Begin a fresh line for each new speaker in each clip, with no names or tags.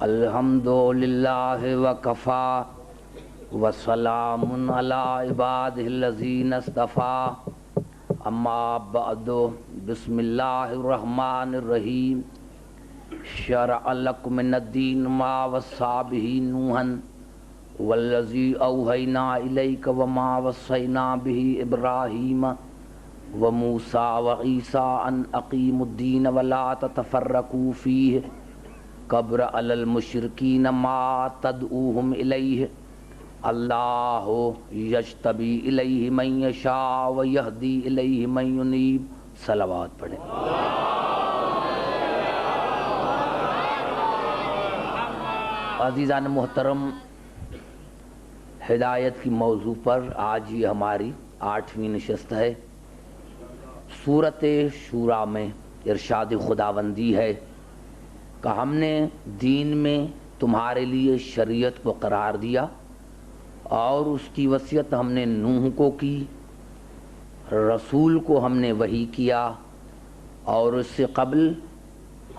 الحمدللہ وکفا وسلام علی عبادہ الذین اصطفی اما بعد بسم اللہ الرحمن الرحیم شرع لکم من الدین ما وصی بہ نوحا والذی اوحینا الیک وما وصینا بہ ابراہیم وموسیٰ وعیسیٰ ان اقیموا الدین ولا تتفرقوا فیہ کبر علی المشرکین ما تدعوہم الیہ اللہ یجتبی الیہ من یشاء ویہدی الیہ من ینیب۔ صلوات پڑھیں۔ عزیزان محترم، ہدایت کی موضوع پر آج یہ ہماری 8ویں نشست ہے۔ سورۃ شورى میں ارشاد خداوندی ہے کہ ہم نے دین میں تمہارے لیے شریعت کو قرار دیا اور اس کی وصیت ہم نے نوح کو کی، رسول کو ہم نے وحی کیا، اور اس سے قبل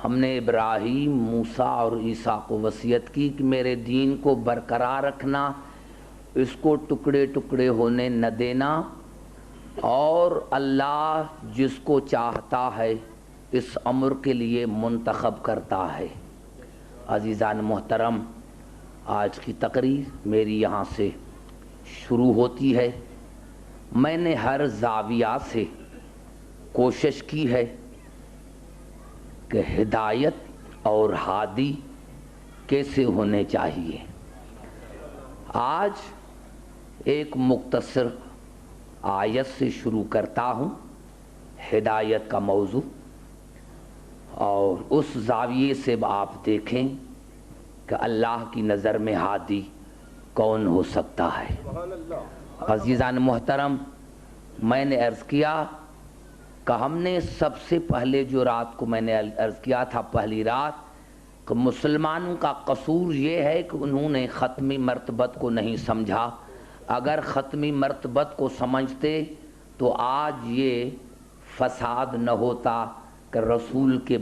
ہم نے ابراہیم، موسیٰ اور عیسیٰ کو وصیت کی کہ میرے دین کو برقرار رکھنا، اس کو ٹکڑے ٹکڑے ہونے نہ دینا، اور اللہ جس کو چاہتا ہے اس امر کے لیے منتخب کرتا ہے۔ عزیزان محترم، آج کی تقریر میری یہاں سے شروع ہوتی ہے۔ میں نے ہر زاویہ سے کوشش کی ہے کہ ہدایت اور ہادی کیسے ہونے چاہیے۔ آج ایک مختصر آیت سے شروع کرتا ہوں، ہدایت کا موضوع، اور اس زاویے سے آپ دیکھیں کہ اللہ کی نظر میں ہادی کون ہو سکتا ہے۔ عزیزان محترم، میں نے عرض کیا کہ ہم نے سب سے پہلے جو رات کو میں نے عرض کیا تھا، پہلی رات، کہ مسلمانوں کا قصور یہ ہے کہ انہوں نے ختمی مرتبت کو نہیں سمجھا۔ اگر ختمی مرتبت کو سمجھتے تو آج یہ فساد نہ ہوتا کہ رسول کے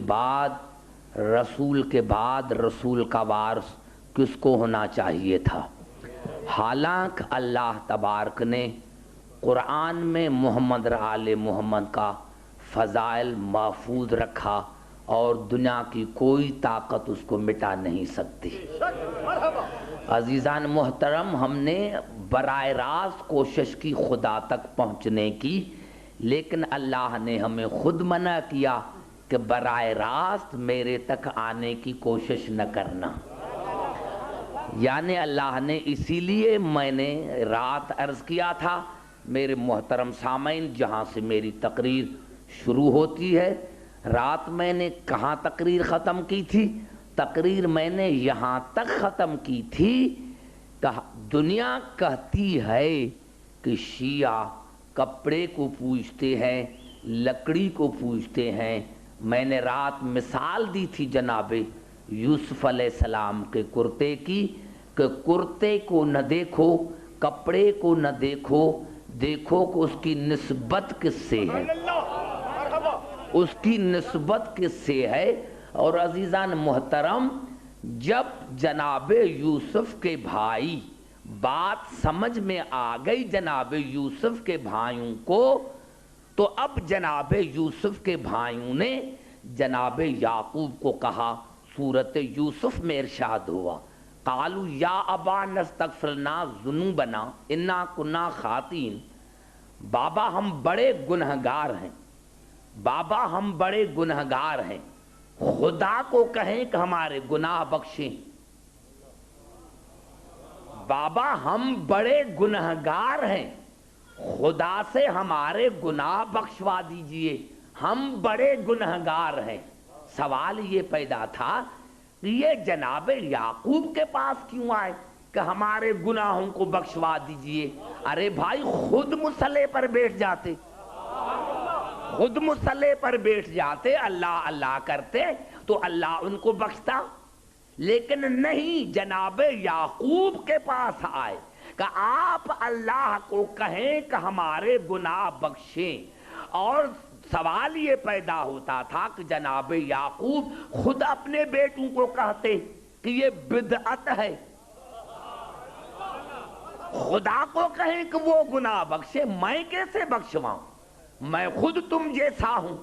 بعد رسول کا وارث کس کو ہونا چاہیے تھا۔ حالانکہ اللہ تبارک نے قرآن میں محمد آل محمد کا فضائل محفوظ رکھا اور دنیا کی کوئی طاقت اس کو مٹا نہیں سکتی۔ عزیزان محترم، ہم نے براہ راست کوشش کی خدا تک پہنچنے کی، لیکن اللہ نے ہمیں خود منع کیا کہ براہ راست میرے تک آنے کی کوشش نہ کرنا۔ یعنی اللہ نے، اسی لیے میں نے رات عرض کیا تھا، میرے محترم سامعین، جہاں سے میری تقریر شروع ہوتی ہے، رات میں نے کہاں تقریر ختم کی تھی؟ تقریر میں نے یہاں تک ختم کی تھی کہ دنیا کہتی ہے کہ شیعہ کپڑے کو پوجتے ہیں، لکڑی کو پوجتے ہیں۔ میں نے رات مثال دی تھی جناب یوسف علیہ السلام کے کرتے کی، کہ کرتے کو نہ دیکھو، کپڑے کو نہ دیکھو، دیکھو کہ اس کی نسبت کس سے ہے، اس کی نسبت کس سے ہے۔ اور عزیزان محترم، جب جناب یوسف کے بھائی، بات سمجھ میں آ گئی جناب یوسف کے بھائیوں کو، تو اب جناب یوسف کے بھائیوں نے جناب یعقوب کو کہا۔ سورۃ یوسف میں ارشاد ہوا، قالوا یا ابا نستغفر لنا ذنوبنا انا کنا خاطئین، بابا ہم بڑے گنہگار ہیں، بابا ہم بڑے گنہگار ہیں، خدا کو کہیں کہ ہمارے گناہ بخشیں۔ بابا ہم بڑے گنہگار ہیں، خدا سے ہمارے گناہ بخشوا دیجئے، ہم بڑے گنہگار ہیں۔ سوال یہ پیدا تھا کہ یہ جناب یعقوب کے پاس کیوں آئے کہ ہمارے گناہوں کو بخشوا دیجئے؟ ارے بھائی، خود مصلی پر بیٹھ جاتے، خود مصلی پر بیٹھ جاتے، اللہ اللہ کرتے تو اللہ ان کو بخشتا، لیکن نہیں، جناب یعقوب کے پاس آئے کہ آپ اللہ کو کہیں کہ ہمارے گناہ بخشیں۔ اور سوال یہ پیدا ہوتا تھا کہ جناب یعقوب خود اپنے بیٹوں کو کہتے کہ یہ بدعت ہے. خدا کو کہیں کہ وہ گناہ بخشے، میں کیسے بخشواؤں؟ میں خود تم جیسا ہوں،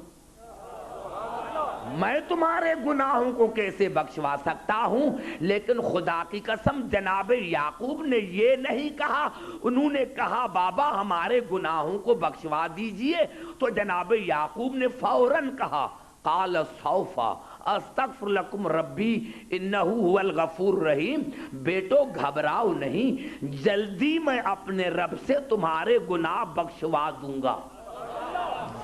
میں تمہارے گناہوں کو کیسے بخشوا سکتا ہوں؟ لیکن خدا کی قسم جناب یعقوب نے یہ نہیں کہا. انہوں نے کہا بابا ہمارے گناہوں کو بخشوا دیجئے، تو جناب یعقوب نے فوراً کہا قال سوف استغفر لکم ربی انہ هو الغفور الرحیم. بیٹو گھبراؤ نہیں، جلدی میں اپنے رب سے تمہارے گناہ بخشوا دوں گا،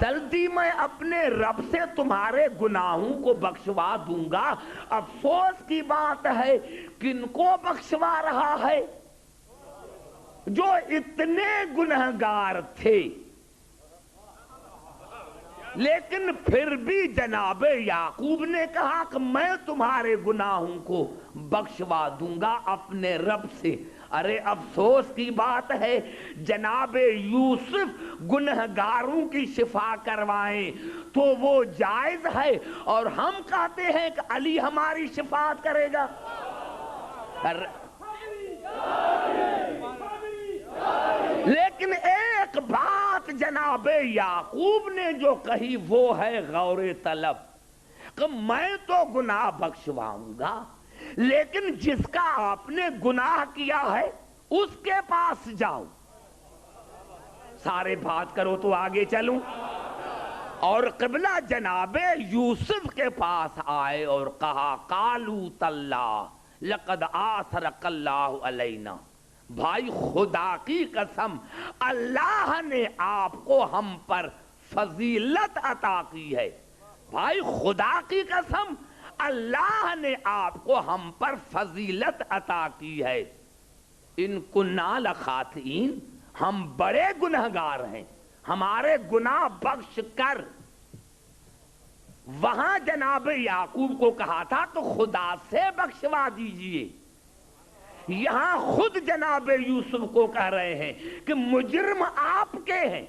جلدی میں اپنے رب سے تمہارے گناہوں کو بخشوا دوں گا. افسوس کی بات ہے کن کو بخشوا رہا ہے؟ جو اتنے گنہگار تھے، لیکن پھر بھی جناب یعقوب نے کہا کہ میں تمہارے گناہوں کو بخشوا دوں گا اپنے رب سے. ارے افسوس کی بات ہے جناب یوسف گنہگاروں کی شفا کروائیں تو وہ جائز ہے، اور ہم کہتے ہیں کہ علی ہماری شفاعت کرے گا. لیکن ایک بات جناب یعقوب نے جو کہی وہ ہے غور طلب، کہ میں تو گناہ بخشواؤں گا، لیکن جس کا آپ نے گناہ کیا ہے اس کے پاس جاؤ. سارے بات کرو تو آگے چلوں. اور قبلہ جناب یوسف کے پاس آئے اور کہا قالوا تاللہ لقد آثرک اللہ علینا. بھائی خدا کی قسم اللہ نے آپ کو ہم پر فضیلت عطا کی ہے. بھائی خدا کی قسم اللہ نے آپ کو ہم پر فضیلت عطا کی ہے. ان کننا لخاطئین، ہم بڑے گنہگار ہیں، ہمارے گناہ بخش کر. وہاں جناب یعقوب کو کہا تھا تو خدا سے بخشوا دیجئے، یہاں خود جناب یوسف کو کہہ رہے ہیں کہ مجرم آپ کے ہیں.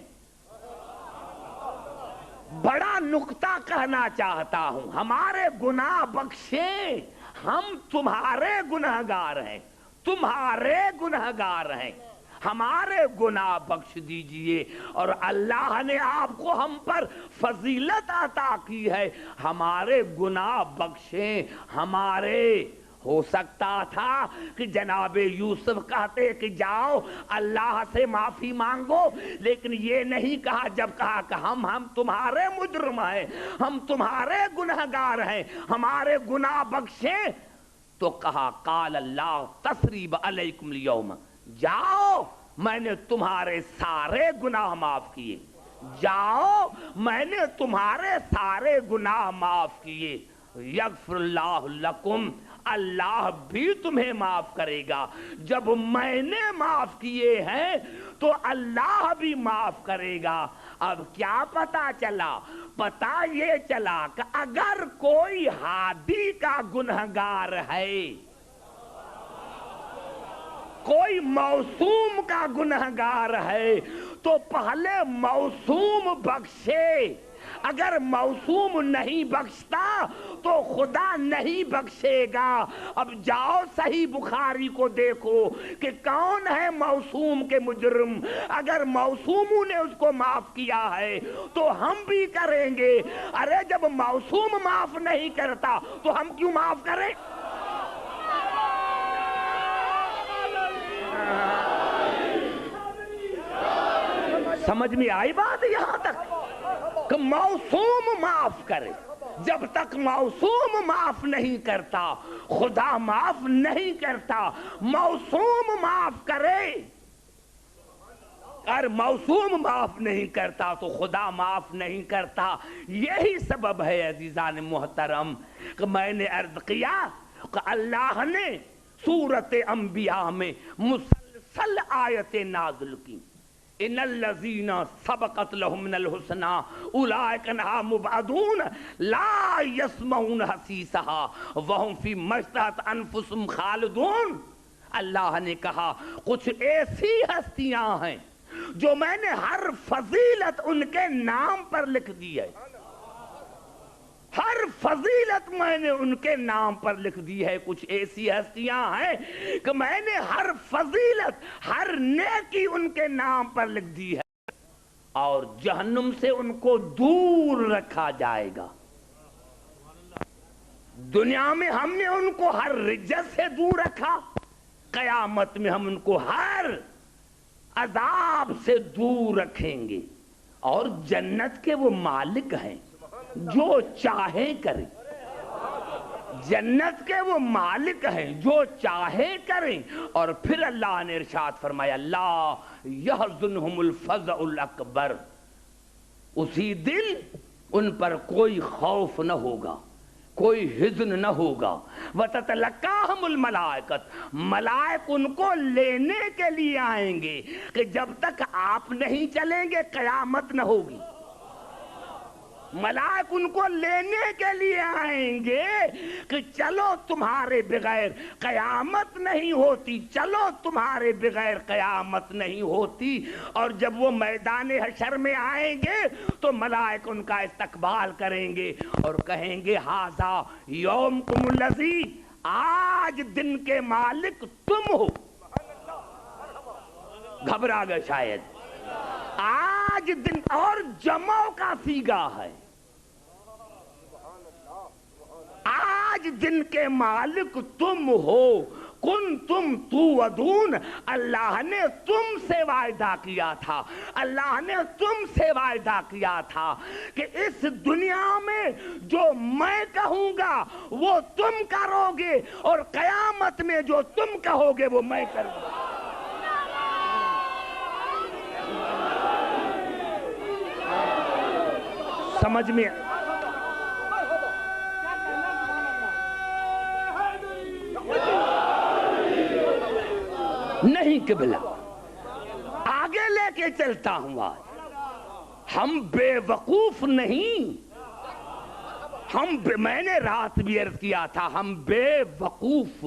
بڑا نکتہ کہنا چاہتا ہوں، ہمارے گناہ بخشیں، ہم تمہارے گنہگار ہیں، تمہارے گنہگار ہیں، ہمارے گناہ بخش دیجئے. اور اللہ نے آپ کو ہم پر فضیلت عطا کی ہے، ہمارے گناہ بخشیں ہمارے. ہو سکتا تھا کہ جناب یوسف کہتے کہ جاؤ اللہ سے معافی مانگو، لیکن یہ نہیں کہا. جب کہا کہ ہم تمہارے مجرم ہیں، ہم تمہارے گنہگار ہیں، ہمارے گناہ بخشیں، تو کہا قال اللہ تثریب علیکم اليوم، جاؤ میں نے تمہارے سارے گناہ معاف کیے، جاؤ میں نے تمہارے سارے گناہ معاف کیے. یغفر اللہ لکم، اللہ بھی تمہیں معاف کرے گا. جب میں نے معاف کیے ہیں تو اللہ بھی معاف کرے گا. اب کیا پتا چلا؟ پتا یہ چلا کہ اگر کوئی ہادی کا گنہگار ہے، کوئی موسوم کا گنہگار ہے، تو پہلے موسوم بخشے. اگر موسوم نہیں بخشتا تو خدا نہیں بخشے گا. اب جاؤ صحیح بخاری کو دیکھو کہ کون ہے موسوم کے مجرم. اگر موسوموں نے اس کو معاف کیا ہے تو ہم بھی کریں گے. ارے جب موسوم معاف نہیں کرتا تو ہم کیوں معاف کریں؟ سمجھ میں آئی بات یہاں تک کہ موسوم معاف کرے. جب تک موسوم معاف نہیں کرتا خدا معاف نہیں کرتا. موسوم معاف کرے، اگر موسوم معاف نہیں کرتا تو خدا معاف نہیں کرتا. یہی سبب ہے عزیزان محترم کہ میں نے عرض کیا کہ اللہ نے سورت انبیاء میں مسلسل آیتیں نازل کی. ان الذین سبقت لهم من الحسنى اولئک عنہا مبعدون لا یسمعون حسیسها وهم فیما اشتہت انفسهم خالدون. اللہ نے کہا کچھ ایسی ہستیاں ہیں جو میں نے ہر فضیلت ان کے نام پر لکھ دی ہے، ہر فضیلت میں نے ان کے نام پر لکھ دی ہے. کچھ ایسی ہستیاں ہیں کہ میں نے ہر فضیلت ہر نیکی ان کے نام پر لکھ دی ہے اور جہنم سے ان کو دور رکھا جائے گا. دنیا میں ہم نے ان کو ہر رجت سے دور رکھا, قیامت میں ہم ان کو ہر عذاب سے دور رکھیں گے. اور جنت کے وہ مالک ہیں جو چاہے کریں. جنت کے وہ مالک ہیں جو چاہے کریں. اور پھر اللہ نے ارشاد فرمایا لا یحزنہم الفزع الاکبر, اسی دن ان پر کوئی خوف نہ ہوگا, کوئی حزن نہ ہوگا. وَتَتَلَقَّاهُمُ الْمَلَائِكَةُ, ملائک ان کو لینے کے لیے آئیں گے کہ جب تک آپ نہیں چلیں گے قیامت نہ ہوگی. ملائک ان کو لینے کے لیے آئیں گے کہ چلو تمہارے بغیر قیامت نہیں ہوتی, چلو تمہارے بغیر قیامت نہیں ہوتی. اور جب وہ میدان حشر میں آئیں گے تو ملائک ان کا استقبال کریں گے اور کہیں گے ھذا یومکم الذی, آج دن کے مالک تم ہو. گھبرا گئے شاید. آج دن, اور جمع کا صیغہ ہے. آج دن کے مالک تم ہو. کنتم توعدون, اللہ نے تم سے وعدہ کیا تھا, اللہ نے تم سے وعدہ کیا تھا کہ اس دنیا میں جو میں کہوں گا وہ تم کرو گے اور قیامت میں جو تم کہو گے وہ میں کروں گا. سمجھ میں نہیں قبلہ, آگے لے کے چلتا ہوں. آج ہم بے وقوف نہیں, میں نے رات بھی عرض کیا تھا, ہم بے وقوف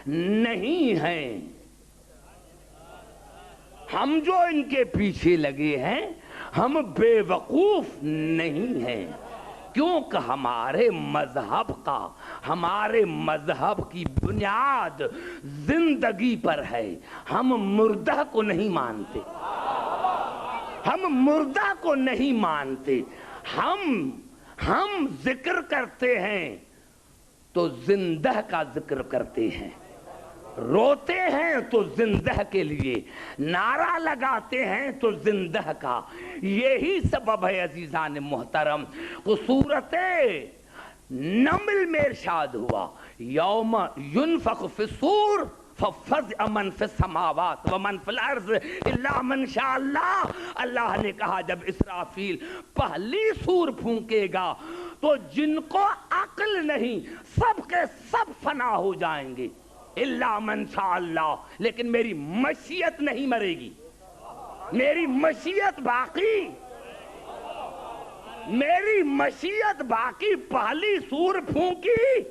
نہیں ہیں. ہم جو ان کے پیچھے لگے ہیں ہم بے وقوف نہیں ہیں, کیونکہ ہمارے مذہب کی بنیاد زندگی پر ہے. ہم مردہ کو نہیں مانتے, ہم مردہ کو نہیں مانتے. ہم ذکر کرتے ہیں تو زندہ کا ذکر کرتے ہیں, روتے ہیں تو زندہ کے لیے, نعرہ لگاتے ہیں تو زندہ کا. یہی سبب ہے عزیزان محترم کو سورت نمل میں ارشاد ہوا یوم ینفخ فی الصور ففزع من فی السماوات ومن فی الارض الا من شاء اللہ. اللہ نے کہا جب اسرافیل پہلی سور پھونکے گا تو جن کو عقل نہیں سب کے سب فنا ہو جائیں گے الا من شاء اللہ, لیکن میری مشیت نہیں مرے گی, میری مشیت باقی, میری مشیت باقی. پہلی سور پھونکی,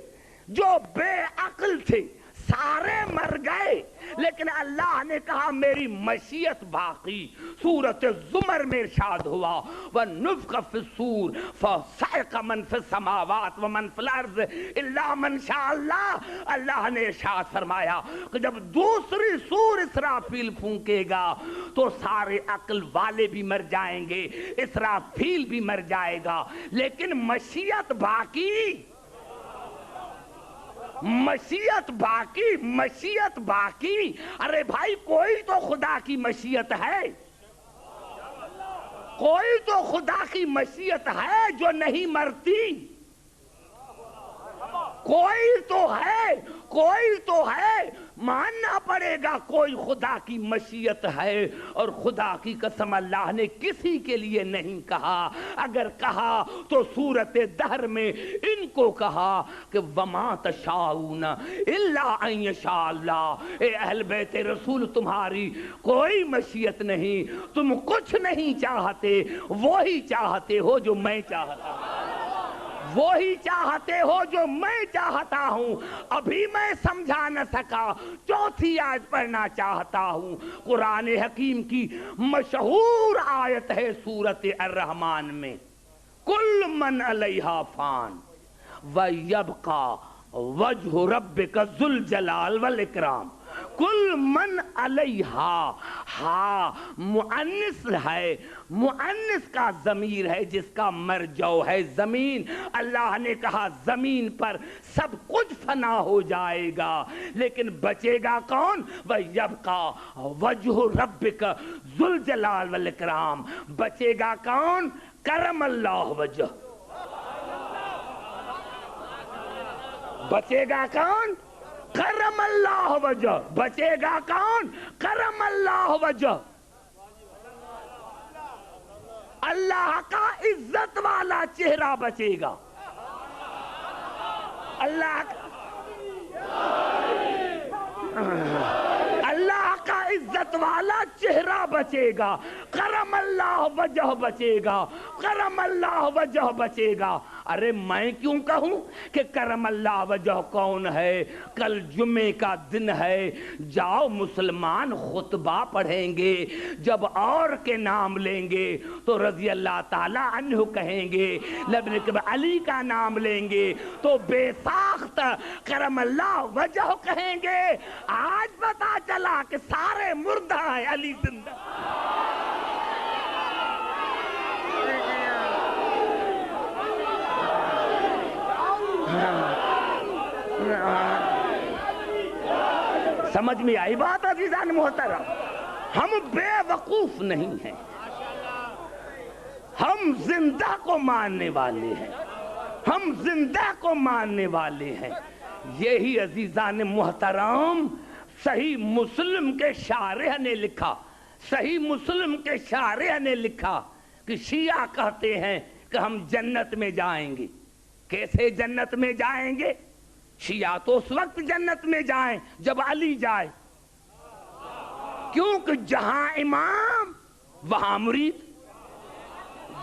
جو بے عقل تھے سارے مر گئے, لیکن اللہ نے کہا میری مشیت باقی. سورۃ الزمر میں ارشاد ہوا وَنُفْخَ فِي الصُّورِ فَصَعِقَ مَنْ فِي السَّمَاوَاتِ وَمَنْ فِي الْأَرْضِ إِلَّا مَنْ شَاءَ اللَّهُ. اللہ نے ارشاد فرمایا کہ جب دوسری سور اسرافیل پھونکے گا تو سارے عقل والے بھی مر جائیں گے, اسرافیل بھی مر جائے گا, لیکن مشیت باقی, مشیت باقی, مشیت باقی. ارے بھائی کوئی تو خدا کی مشیت ہے, کوئی تو خدا کی مشیت ہے جو نہیں مرتی, کوئی تو ہے, کوئی تو ہے. ماننا پڑے گا کوئی خدا کی مشیت ہے. اور خدا کی قسم اللہ نے کسی کے لیے نہیں کہا, اگر کہا تو سورت دہر میں ان کو کہا کہ وما تشاؤون الا ان یشاء اللہ. اے اہل بیت رسول تمہاری کوئی مشیت نہیں, تم کچھ نہیں چاہتے, وہی چاہتے ہو جو میں چاہتا ہوں, وہی چاہتے ہو جو میں چاہتا ہوں. ابھی میں سمجھا نہ سکا, چوتھی آیت پڑھنا چاہتا ہوں. قرآن حکیم کی مشہور آیت ہے سورت الرحمن میں, کل من علیہا فان, وَيَبْقَى وَجْهُ رَبِّكَ ذُو الْجَلَالِ وَالْإِكْرَامِ۔ کل من علیہا، ہا مؤنث ہے، مؤنث کا ضمیر ہے جس کا مرجع ہے زمین۔ اللہ نے کہا زمین پر سب کچھ فنا ہو جائے گا لیکن بچے گا کون؟ وَيَبْقَى وَجْهُ رَبِّكَ ذُو الْجَلَالِ وَالْإِكْرَامِ۔ بچے گا کون؟ کرم اللہ وجہ۔ بچے گا کون؟ کرم اللہ وجہ۔ بچے گا کون؟ کرم اللہ وجہ۔ اللہ کا عزت والا چہرہ بچے گا۔ اللہ کا عزت والا چہرہ بچے گا، کرم اللہ وجہ بچے گا، کرم اللہ وجہ بچے گا۔ ارے میں کیوں کہوں کہ کرم اللہ وجہ کون ہے؟ کل جمعے کا دن ہے، جاؤ مسلمان خطبہ پڑھیں گے، جب اور کے نام لیں گے تو رضی اللہ تعالی عنہ کہیں گے، جب علی کا نام لیں گے تو بے ساخت کرم اللہ وجہ کہیں گے۔ آج پتا چلا کہ سارے مردہ ہیں، علی زندہ۔ سمجھ میں آئی بات عزیزان محترم؟ ہم بے وقوف نہیں ہیں، ہم زندہ کو ماننے والے ہیں، ہم زندہ کو ماننے والے ہیں۔ یہی عزیزان محترم صحیح مسلم کے شارح نے لکھا، صحیح مسلم کے شارح نے لکھا کہ شیعہ کہتے ہیں کہ ہم جنت میں جائیں گے۔ کیسے جنت میں جائیں گے؟ شیعہ تو اس وقت جنت میں جائیں جب علی جائے، کیونکہ جہاں امام وہاں مرید،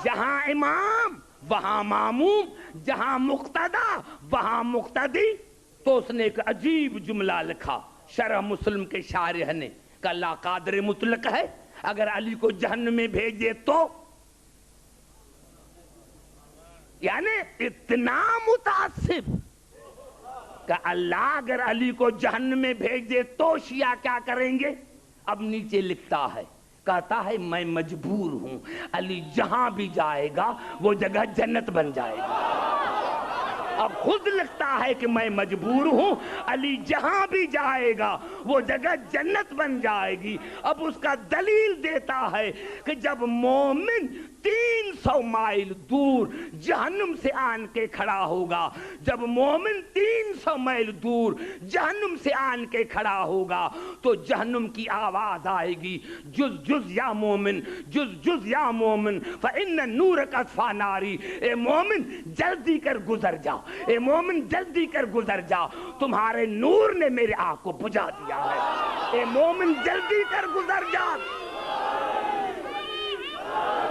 جہاں امام وہاں معموم، جہاں مقتدا وہاں مقتدی۔ تو اس نے ایک عجیب جملہ لکھا شرح مسلم کے شارح نے کہ اللہ قادر مطلق ہے، اگر علی کو جہنم میں بھیج دے تو، یعنی اتنا متعصب کہ اللہ اگر علی کو جہنم میں بھیج دے تو شیعہ کیا کریں گے؟ اب نیچے لکھتا ہے، کہتا ہے میں مجبور ہوں، علی جہاں بھی جائے گا وہ جگہ جنت بن جائے گا۔ اب خود لکھتا ہے کہ میں مجبور ہوں، علی جہاں بھی جائے گا وہ جگہ جنت بن جائے گی۔ اب اس کا دلیل دیتا ہے کہ جب مومن 300 مائل دور جہنم سے آن کے کھڑا ہوگا، جب مومن 300 مائل دور جہنم سے آن کے کھڑا ہوگا تو جہنم کی آواز آئے گی، جز جز یا مومن، جز جز یا مومن، فَإِنَّ نُورَكَ اطْفَىٰ نَارِي۔ اے مومن جلدی کر گزر جا، اے مومن جلدی کر گزر جا، تمہارے نور نے میرے آنکھ کو بجھا دیا ہے۔ اے مومن جلدی کر گزر جا،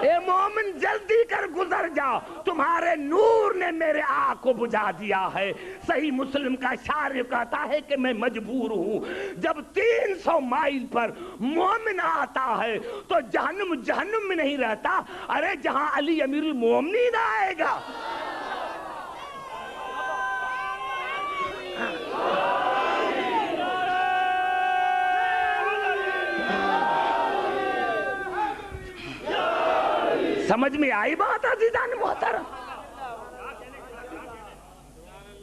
اے مومن جلدی کر گزر جا، تمہارے نور نے میرے آنکھ کو بجھا دیا ہے۔ صحیح مسلم کا شارح کہتا ہے کہ میں مجبور ہوں، جب 300 مائل پر مومن آتا ہے تو جہنم جہنم میں نہیں رہتا، ارے جہاں علی امیر المومنین آئے گا۔ سمجھ میں آئی بات عزیزان محترم؟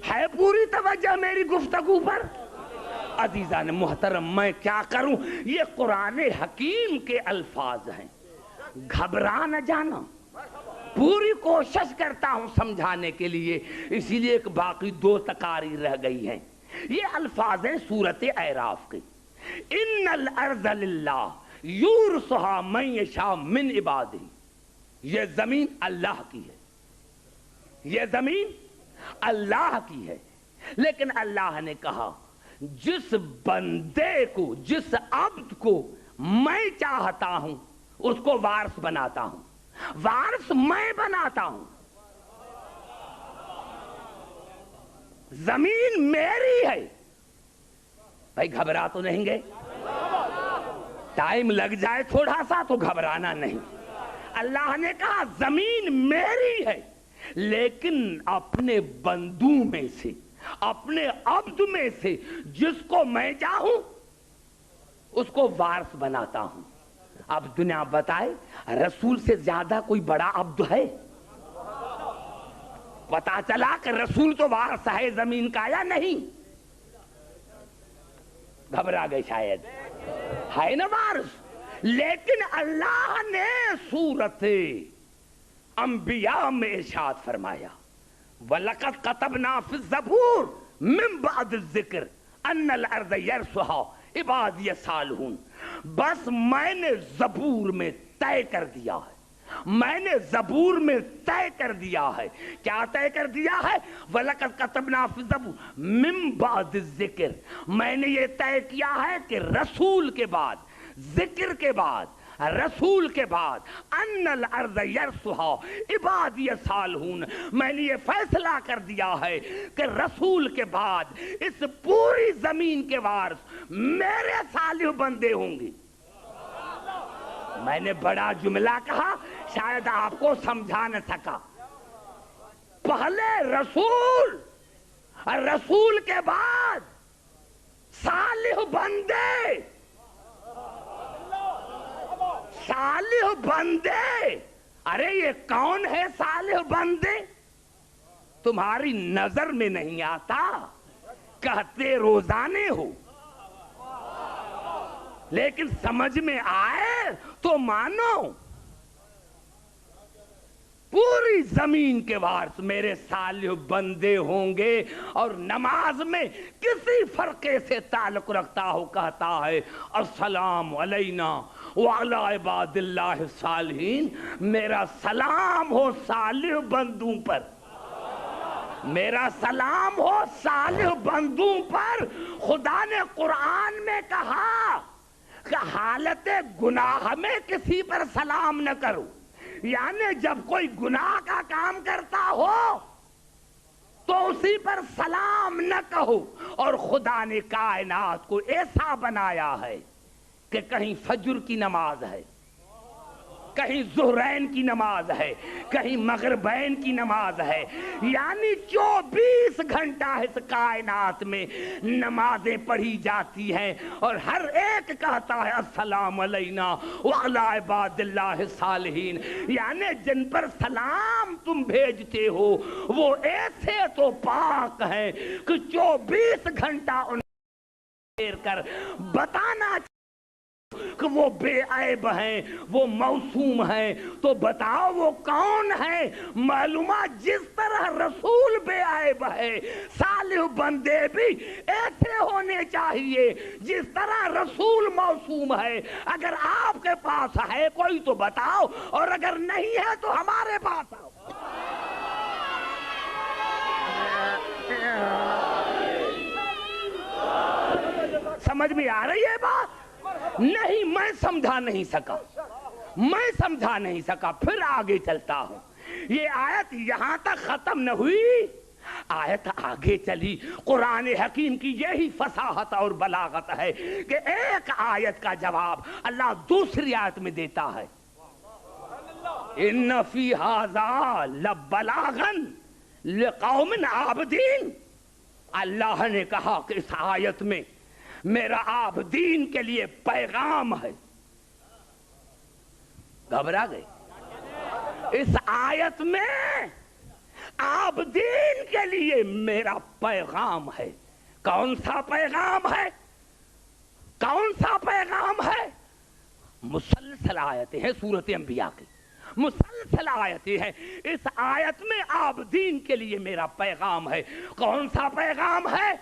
ہے پوری توجہ میری گفتگو پر؟ عزیزان محترم میں کیا کروں، یہ قرآن حکیم کے الفاظ ہیں، گھبرا نہ جانا، پوری کوشش کرتا ہوں سمجھانے کے لیے، اسی لیے ایک باقی 2 تقاریر رہ گئی ہیں۔ یہ الفاظ ہیں سورۃ اعراف کے، ان الارض للہ یورثھا من یشاء من عبادہ۔ یہ زمین اللہ کی ہے، یہ زمین اللہ کی ہے، لیکن اللہ نے کہا جس بندے کو، جس عبد کو میں چاہتا ہوں اس کو وارث بناتا ہوں، وارث میں بناتا ہوں۔ زمین میری ہے۔ بھائی گھبرا تو نہیں گئے؟ ٹائم لگ جائے تھوڑا سا تو گھبرانا نہیں۔ اللہ نے کہا زمین میری ہے، لیکن اپنے بندوں میں سے، اپنے عبد میں سے جس کو میں چاہوں اس کو وارث بناتا ہوں۔ اب دنیا بتائے رسول سے زیادہ کوئی بڑا عبد ہے؟ پتا چلا کہ رسول تو وارث ہے زمین کا یا نہیں؟ گھبرا گئے شاید، ہے نا وارث۔ لیکن اللہ نے سورت انبیاء میں ارشاد فرمایا وَلَقَدْ قَتَبْنَا فِي الزَّبُورِ مِن بَعْدِ الذِّكْرِ أَنَّ الْأَرْضَ يَرِثُهَا عِبَادِيَ الصَّالِحُونَ۔ بس میں نے زبور میں طے کر دیا ہے، میں نے زبور میں طے کر دیا ہے۔ کیا طے کر دیا ہے؟ وَلَقَدْ قَتَبْنَا فِي الزَّبُورِ مِن بَعْدِ الذِّكْرِ، میں نے یہ طے کیا ہے کہ رسول کے بعد، ذکر کے بعد، رسول کے بعد ان الارض یرثها عبادی الصالحون، میں نے یہ فیصلہ کر دیا ہے کہ رسول کے بعد اس پوری زمین کے وارث میرے صالح بندے ہوں گے۔ میں نے بڑا جملہ کہا، شاید آپ کو سمجھا نہ سکا۔ پہلے رسول، رسول کے بعد صالح بندے، صالح بندے۔ ارے یہ کون ہے صالح بندے؟ تمہاری نظر میں نہیں آتا، کہتے روزانے ہو، لیکن سمجھ میں آئے تو مانو۔ پوری زمین کے وارث میرے صالح بندے ہوں گے، اور نماز میں کسی فرقے سے تعلق رکھتا ہو کہتا ہے السلام علینا وعلی عباد اللہ الصالحین، میرا سلام ہو صالح بندوں پر، میرا سلام ہو صالح بندوں پر۔ خدا نے قرآن میں کہا کہ حالت گناہ میں کسی پر سلام نہ کرو، یعنی جب کوئی گناہ کا کام کرتا ہو تو اسی پر سلام نہ کہو۔ اور خدا نے کائنات کو ایسا بنایا ہے کہ کہیں فجر کی نماز ہے، کہیں ظہرین کی نماز ہے، کہیں مغربین کی نماز ہے، یعنی 24 گھنٹہ اس کائنات میں نمازیں پڑھی جاتی ہیں، اور ہر ایک کہتا ہے السلام علینا وعلی عباد اللہ الصالحین، یعنی جن پر سلام تم بھیجتے ہو وہ ایسے تو پاک ہیں کہ 24 گھنٹہ ان پھیر کر بتانا کہ وہ بے عیب ہیں، وہ معصوم ہیں۔ تو بتاؤ وہ کون ہے؟ معلومات جس طرح رسول بے عیب ہے، صالح بندے بھی ایسے ہونے چاہیے جس طرح رسول معصوم ہے۔ اگر آپ کے پاس ہے کوئی تو بتاؤ، اور اگر نہیں ہے تو ہمارے پاس آؤ۔ سمجھ میں آ رہی ہے بات؟ نہیں، میں سمجھا نہیں سکا، میں سمجھا نہیں سکا۔ پھر آگے چلتا ہوں۔ یہ آیت یہاں تک ختم نہ ہوئی، آیت آگے چلی۔ قرآن حکیم کی یہی فصاحت اور بلاغت ہے کہ ایک آیت کا جواب اللہ دوسری آیت میں دیتا ہے۔ ان فی ھذا لبلاغا لقوم عابدین۔ اللہ نے کہا کہ اس آیت میں میرا عابدین کے لیے پیغام ہے۔ گھبرا گئے؟ اس آیت میں عابدین کے لیے میرا پیغام ہے۔ کون سا پیغام ہے؟ کون سا پیغام ہے؟ مسلسل آیتیں ہیں سورت انبیاء کی، مسلسل آیتیں ہیں۔ اس آیت میں عابدین کے لیے میرا پیغام ہے۔ کون سا پیغام ہے؟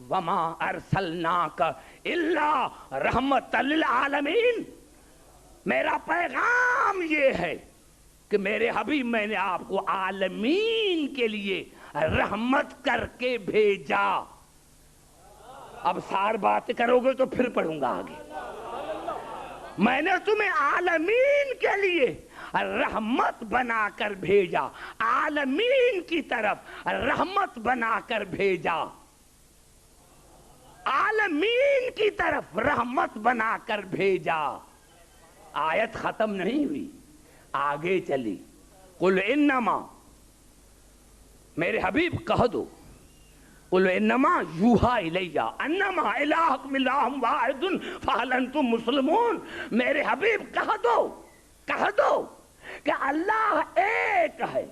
وما ارسلناک الا رحمت للعالمین۔ میرا پیغام یہ ہے کہ میرے حبیب میں نے آپ کو عالمین کے لیے رحمت کر کے بھیجا۔ اب سار بات کرو گے تو پھر پڑھوں گا آگے۔ میں نے تمہیں عالمین کے لیے رحمت بنا کر بھیجا، عالمین کی طرف رحمت بنا کر بھیجا، عالمین کی طرف رحمت بنا کر بھیجا۔ آیت ختم نہیں ہوئی، آگے چلی۔ قل انما
میرے حبیب کہہ دو قل انما یوحا الیہ انما الہکم الہ واحد فہل انتم مسلمون. میرے حبیب کہہ دو کہ اللہ ایک ہے.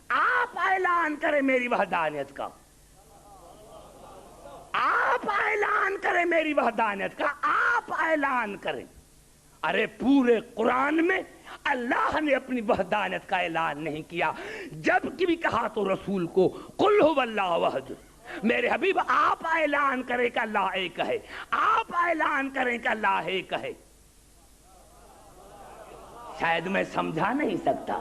آپ اعلان کریں میری وحدانیت کا، آپ اعلان کریں میری وحدانیت کا، آپ اعلان کریں. ارے پورے قرآن میں اللہ نے اپنی وحدانیت کا اعلان نہیں کیا. جب بھی کہا تو رسول کو قل هو اللہ احد. میرے حبیب آپ اعلان کریں کہ اللہ ایک ہے، آپ اعلان کریں کہ اللہ ایک ہے. شاید میں سمجھا نہیں سکتا.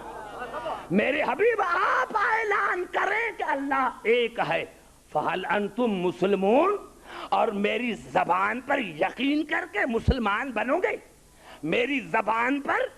میرے حبیب آپ اعلان کریں کہ اللہ ایک ہے. فہل انتم مسلمون، اور میری زبان پر یقین کر کے مسلمان بنو گے. میری زبان پر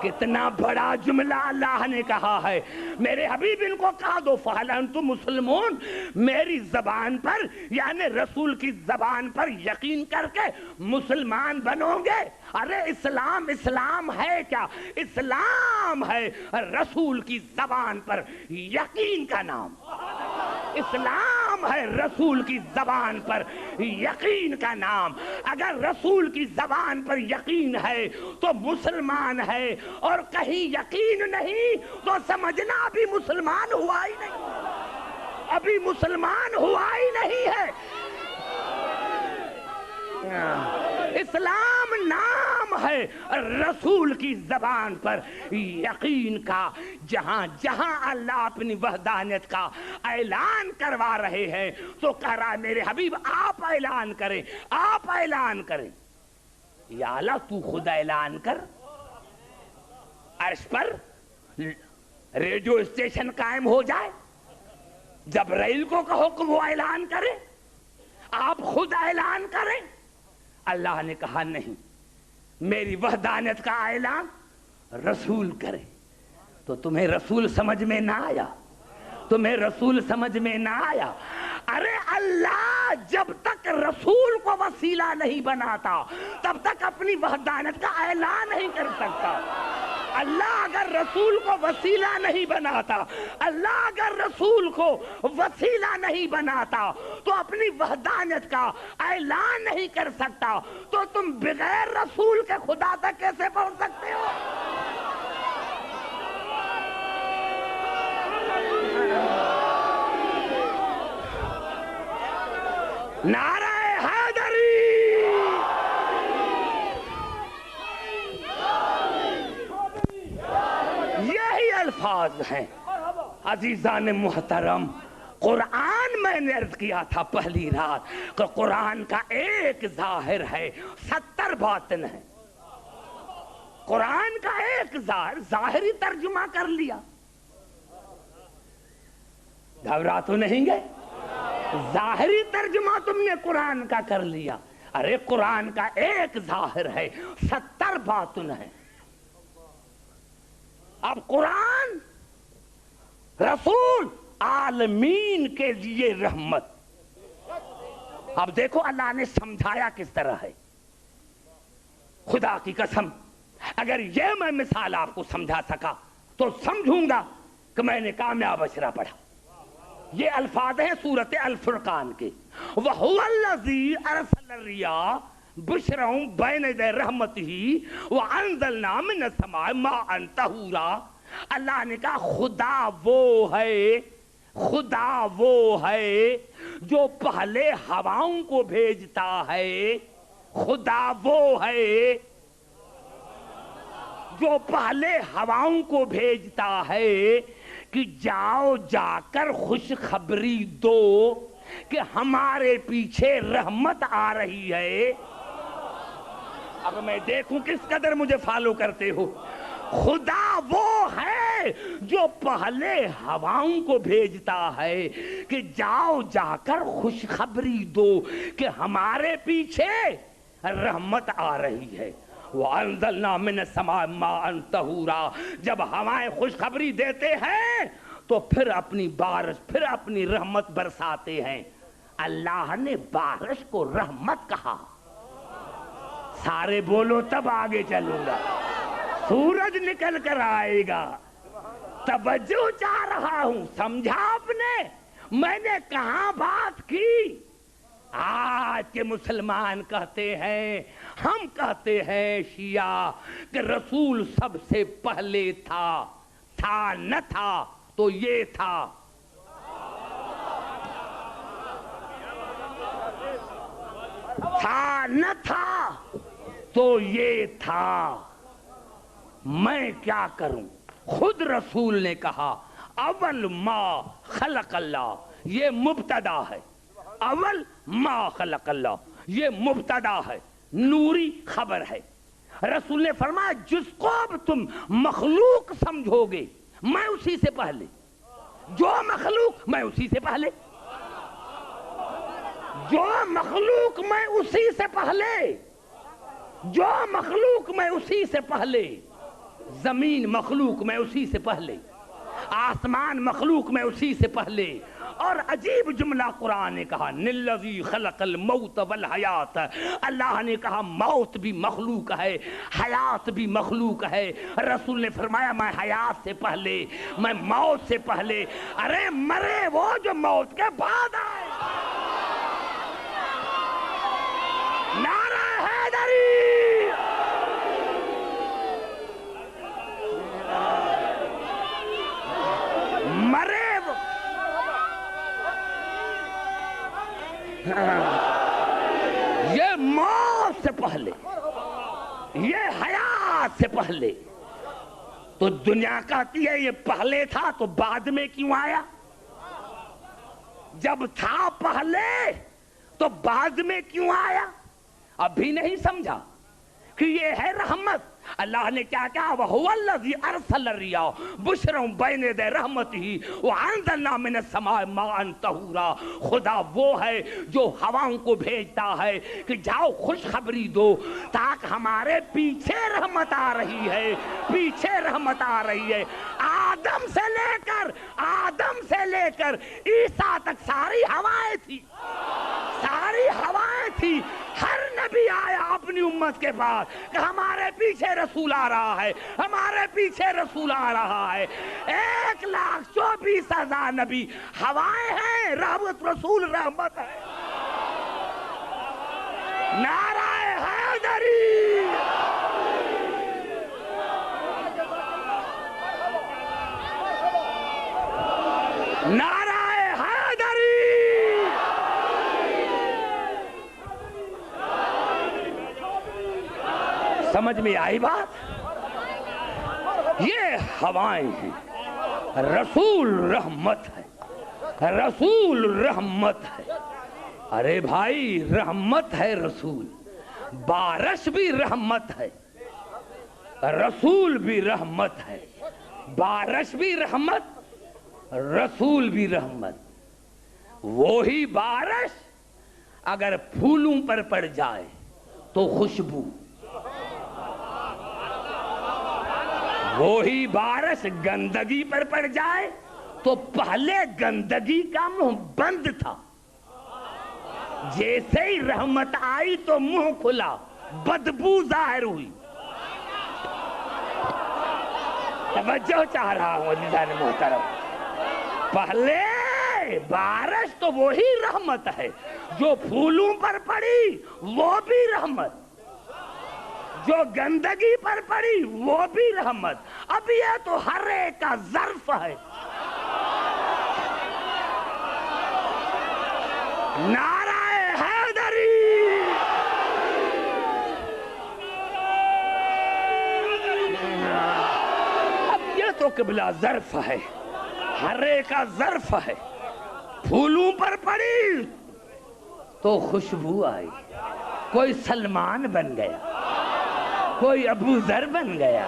کتنا بڑا جملہ اللہ نے کہا ہے. میرے حبیب ان کو کہا دو فہل انتم مسلمون، میری زبان پر یعنی رسول کی زبان پر یقین کر کے مسلمان بنو گے. ارے اسلام ہے کیا؟ اسلام ہے رسول کی زبان پر یقین کا نام. اسلام ہے رسول کی زبان پر یقین کا نام. اگر رسول کی زبان پر یقین ہے تو مسلمان ہے، اور کہیں یقین نہیں تو سمجھنا ابھی مسلمان ہوا ہی نہیں، ابھی مسلمان ہوا ہی نہیں ہے. اسلام نام ہے رسول کی زبان پر یقین کا. جہاں جہاں اللہ اپنی وحدانیت کا اعلان کروا رہے ہیں تو کہہ رہا ہے میرے حبیب آپ اعلان کریں، آپ اعلان کریں. یا اللہ تو خود اعلان کر. عرش پر ریڈیو اسٹیشن قائم ہو جائے، جبرائیل کو کہو کہ وہ اعلان کرے، آپ خود اعلان کریں. اللہ نے کہا نہیں، میری وحدانیت کا اعلان رسول کرے. تو تمہیں رسول سمجھ میں نہ آیا، تمہیں رسول سمجھ میں نہ آیا. ارے اللہ جب تک رسول کو وسیلہ نہیں بناتا تب تک اپنی وحدانیت کا اعلان نہیں کر سکتا. اللہ اگر رسول کو وسیلہ نہیں بناتا، اللہ اگر رسول کو وسیلہ نہیں بناتا تو اپنی وحدانیت کا اعلان نہیں کر سکتا. تو تم بغیر رسول کے خدا تک کیسے پہنچ سکتے ہو؟ نعرہ حیدری. یہی الفاظ ہیں عزیزان محترم. قرآن میں نے عرض کیا تھا پہلی رات کہ قرآن کا ایک ظاہر ہے، 70 باطن ہے. قرآن کا ایک ظاہری ترجمہ کر لیا. گھبرا تو نہیں گئے؟ ظاہری ترجمہ تم نے قرآن کا کر لیا. ارے قرآن کا ایک ظاہر ہے، 70 باطن ہے. اب قرآن رسول عالمین کے لیے رحمت. اب دیکھو اللہ نے سمجھایا کس طرح ہے. خدا کی قسم اگر یہ میں مثال آپ کو سمجھا سکا تو سمجھوں گا کہ میں نے کامیاب اشرا پڑھا. یہ الفاظ ہیں سورت الفرقان کے. وَهُوَ الَّذِي أَرْسَلَ الرِّيَاحَ بُشْرًا بَيْنَ يَدَيْ رَحْمَتِهِ وَأَنزَلْنَا مِنَ السَّمَاءِ مَاءً طَهُورًا. اللہ نے کہا خدا وہ ہے جو پہلے ہواؤں کو بھیجتا ہے. خدا وہ ہے جو پہلے ہواؤں کو بھیجتا ہے کہ جاؤ جا کر خوشخبری دو کہ ہمارے پیچھے رحمت آ رہی ہے. اب میں دیکھوں کس قدر مجھے فالو کرتے ہو. خدا وہ ہے جو پہلے ہواؤں کو بھیجتا ہے کہ جاؤ جا کر خوشخبری دو کہ ہمارے پیچھے رحمت آ رہی ہے. وَأَنزَلْنَا مِنَ السَّمَاءِ مَاءً طَهُورًا. جب ہوائیں خوشخبری دیتے ہیں تو پھر اپنی بارش، پھر اپنی رحمت برساتے ہیں. اللہ نے بارش کو رحمت کہا. سارے بولو تب آگے چلوں گا. سورج نکل کر آئے گا توجہ چاہ رہا ہوں، سمجھا آپ نے میں نے کہاں بات کی؟ آج کے مسلمان کہتے ہیں، ہم کہتے ہیں شیعہ کہ رسول سب سے پہلے تھا نہ تھا تو یہ تھا، تھا نہ تھا تو یہ تھا۔ میں کیا کروں؟ خود رسول نے کہا اول ما خلق اللہ، یہ مبتدا ہے، اول ما خلق اللہ یہ مبتدا ہے، نوری خبر ہے۔ رسول نے فرمایا جس کو اب تم مخلوق سمجھو گے میں اسی سے پہلے، جو مخلوق میں اسی سے پہلے، جو مخلوق میں اسی سے پہلے، جو مخلوق میں اسی سے پہلے، زمین مخلوق میں اسی سے پہلے، آسمان مخلوق میں اسی سے پہلے۔ اور عجیب جملہ قرآن نے کہا نِلَّذِي خَلَقَ الْمَوْتَ وَالْحَيَاةَ، اللہ نے کہا موت بھی مخلوق ہے، حیات بھی مخلوق ہے۔ رسول نے فرمایا میں حیات سے پہلے، میں موت سے پہلے، ارے مرے وہ جو موت کے بعد آئے۔ نعرہ حیدری، مرے وہ، یہ موت سے پہلے، یہ حیات سے پہلے۔ تو دنیا کہتی ہے یہ پہلے تھا تو بعد میں کیوں آیا؟ جب تھا پہلے تو بعد میں کیوں آیا؟ ابھی نہیں سمجھا کہ یہ ہے رحمت۔ اللہ نے کیا کہا وَهُوَ الَّذِي أَرْسَلَ الرِّيَاحَ بُشْرًا بَيْنَ يَدَيْ رَحْمَتِهِ وَأَنزَلْنَا مِنَ السَّمَاءِ مَاءً طَهُورًا۔ خدا وہ ہے جو ہواؤں کو بھیجتا ہے کہ جاؤ خوشخبری دو، تاکہ ہمارے پیچھے رحمت آ رہی ہے، پیچھے رحمت آ رہی ہے۔ آدم سے لے کر عیسیٰ تک ساری ہوائیں تھی، ساری ہوائیں تھی۔ ہر نبی آیا اپنی امت کے پاس کہ ہمارے پیچھے رسول آ رہا ہے، ہمارے پیچھے رسول آ رہا ہے۔ 1,24,000 نبی ہوائیں ہیں، رحمت رسول رحمت ہے۔ نعرہ حیدری، نعرہ حیدری۔ سمجھ میں آئی بات؟ یہ ہوائیں ہیں، رسول رحمت ہے، رسول رحمت ہے۔ ارے بھائی رحمت ہے رسول، بارش بھی رحمت ہے، رسول بھی رحمت ہے، بارش بھی رحمت، رسول بھی رحمت۔ وہی بارش اگر پھولوں پر پڑ جائے تو خوشبو، وہی بارش گندگی پر پڑ جائے تو پہلے گندگی کا منہ بند تھا، جیسے ہی رحمت آئی تو منہ کھلا، بدبو ظاہر ہوئی۔ توجہ چاہ رہا ہوں عزیزان محترم، پہلے بارش تو وہی رحمت ہے، جو پھولوں پر پڑی وہ بھی رحمت، جو گندگی پر پڑی وہ بھی رحمت۔ اب یہ تو ہر ایک کا ظرف ہے۔ نعرہ حیدری، اب یہ تو قبلہ ظرف ہے، ہر ایک کا ظرف ہے۔ پھولوں پر پڑی تو خوشبو آئی، کوئی سلمان بن گیا، کوئی ابو ذر بن گیا،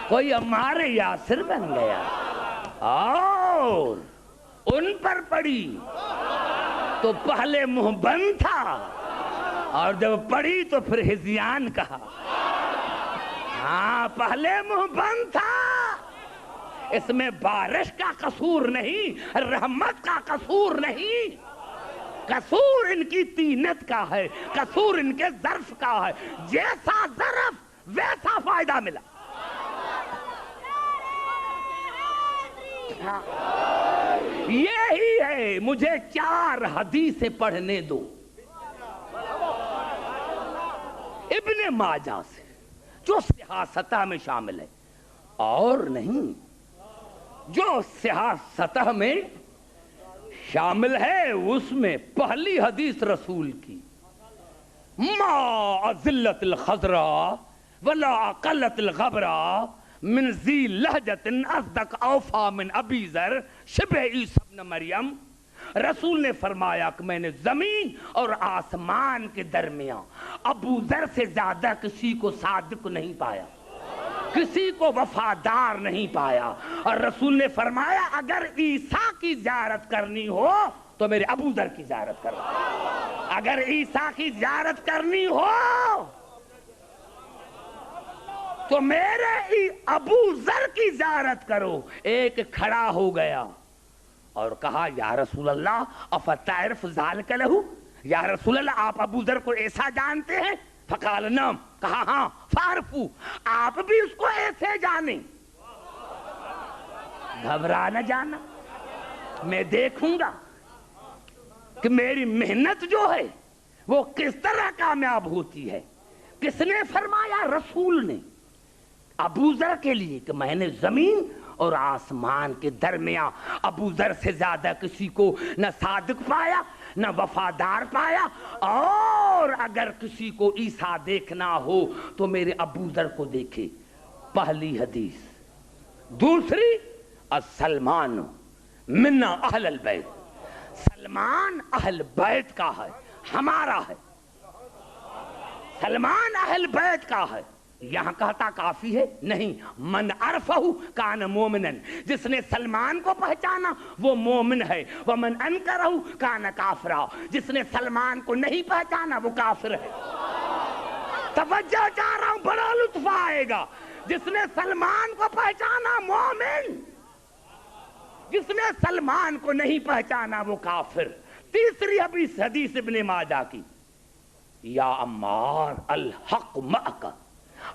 کوئی عمار یاسر بن گیا، اور ان پر پڑی تو پہلے منہ بند تھا، اور جب پڑی تو پھر ہذیان کہا۔ ہاں پہلے منہ بند تھا۔ اس میں بارش کا قصور نہیں، رحمت کا قصور نہیں، قصور ان کی تینت کا ہے، قصور ان کے ظرف کا ہے۔ جیسا ظرف ویسا فائدہ ملا۔ یہی ہے، مجھے 4 حدیثیں پڑھنے دو ابن ماجہ سے جو سیاستہ میں شامل ہے، اور نہیں جو سیاستہ میں شامل ہے اس میں پہلی حدیث رسول کی، ما ازلت الخضراء ولا اقلت الغبراء من ذی لہجت اصدق اوفا من ابی ذر شبہ عیسی ابن مریم۔ رسول نے فرمایا کہ میں نے زمین اور آسمان کے درمیان ابو ذر سے زیادہ کسی کو صادق نہیں پایا، کسی کو وفادار نہیں پایا۔ اور رسول نے فرمایا اگر عیسیٰ کی زیارت کرنی ہو تو میرے ابو ذر کی زیارت کرو، اگر عیسیٰ کی زیارت کرنی ہو تو میرے ابو ذر کی زیارت کرو۔ ایک کھڑا ہو گیا اور کہا یا رسول اللہ افتعرف ذالک لہو، یا رسول اللہ آپ ابو ذر کو ایسا جانتے ہیں؟ فقال نعم، کہا ہاں، فعرفو، آپ بھی اس کو ایسے جانیں، گھبرا نہ جانا، میں دیکھوں گا کہ میری محنت جو ہے وہ کس طرح کامیاب ہوتی ہے۔ کس نے فرمایا؟ رسول نے ابو ذر کے لیے کہ میں نے زمین اور آسمان کے درمیان ابو ذر سے زیادہ کسی کو نہ صادق پایا نہ وفادار پایا، اور اگر کسی کو عیسیٰ دیکھنا ہو تو میرے ابو ذر کو دیکھے۔ پہلی حدیث۔ دوسری، السلمان منا اہل البیت، سلمان اہل بیت کا ہے، ہمارا ہے، سلمان اہل بیت کا ہے۔ یہاں کہتا کافی ہے؟ نہیں، من عرفہ کان مومنن، جس نے سلمان کو پہچانا وہ مومن ہے، ومن انکرہ کان کافرا، جس نے سلمان کو نہیں پہچانا وہ کافر ہے۔ توجہ چاہ رہا ہوں، بڑا لطف آئے گا۔ جس نے سلمان کو پہچانا مومن، جس نے سلمان کو نہیں پہچانا وہ کافر۔ تیسری حدیث ابن ماجہ کی، یا عمار الحق معک،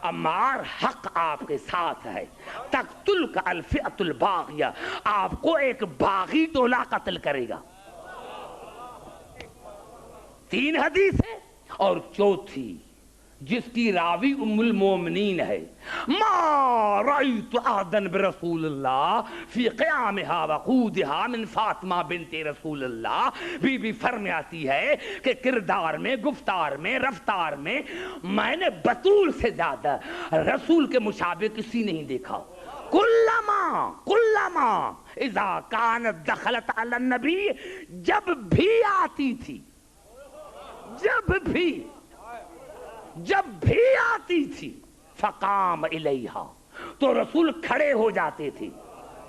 عمار حق آپ کے ساتھ ہے، تقتلک الفئۃ الباغیہ، آپ کو ایک باغی ٹولہ قتل کرے گا۔ 3 حدیثیں، اور چوتھی جس کی راوی ام المومنین ہے، ما رأیت احدن برسول اللہ فی قیامها وقودها من فاطمہ بنت رسول اللہ۔ بی بی فرماتی ہے کہ کردار میں، گفتار میں، رفتار میں میں نے بطول سے زیادہ رسول کے مشابہ کسی نہیں دیکھا۔ کلما اذا کانت دخلت علی النبی، جب بھی آتی تھی، جب بھی آتی تھی، فقام الیہا، تو رسول کھڑے ہو جاتے تھے،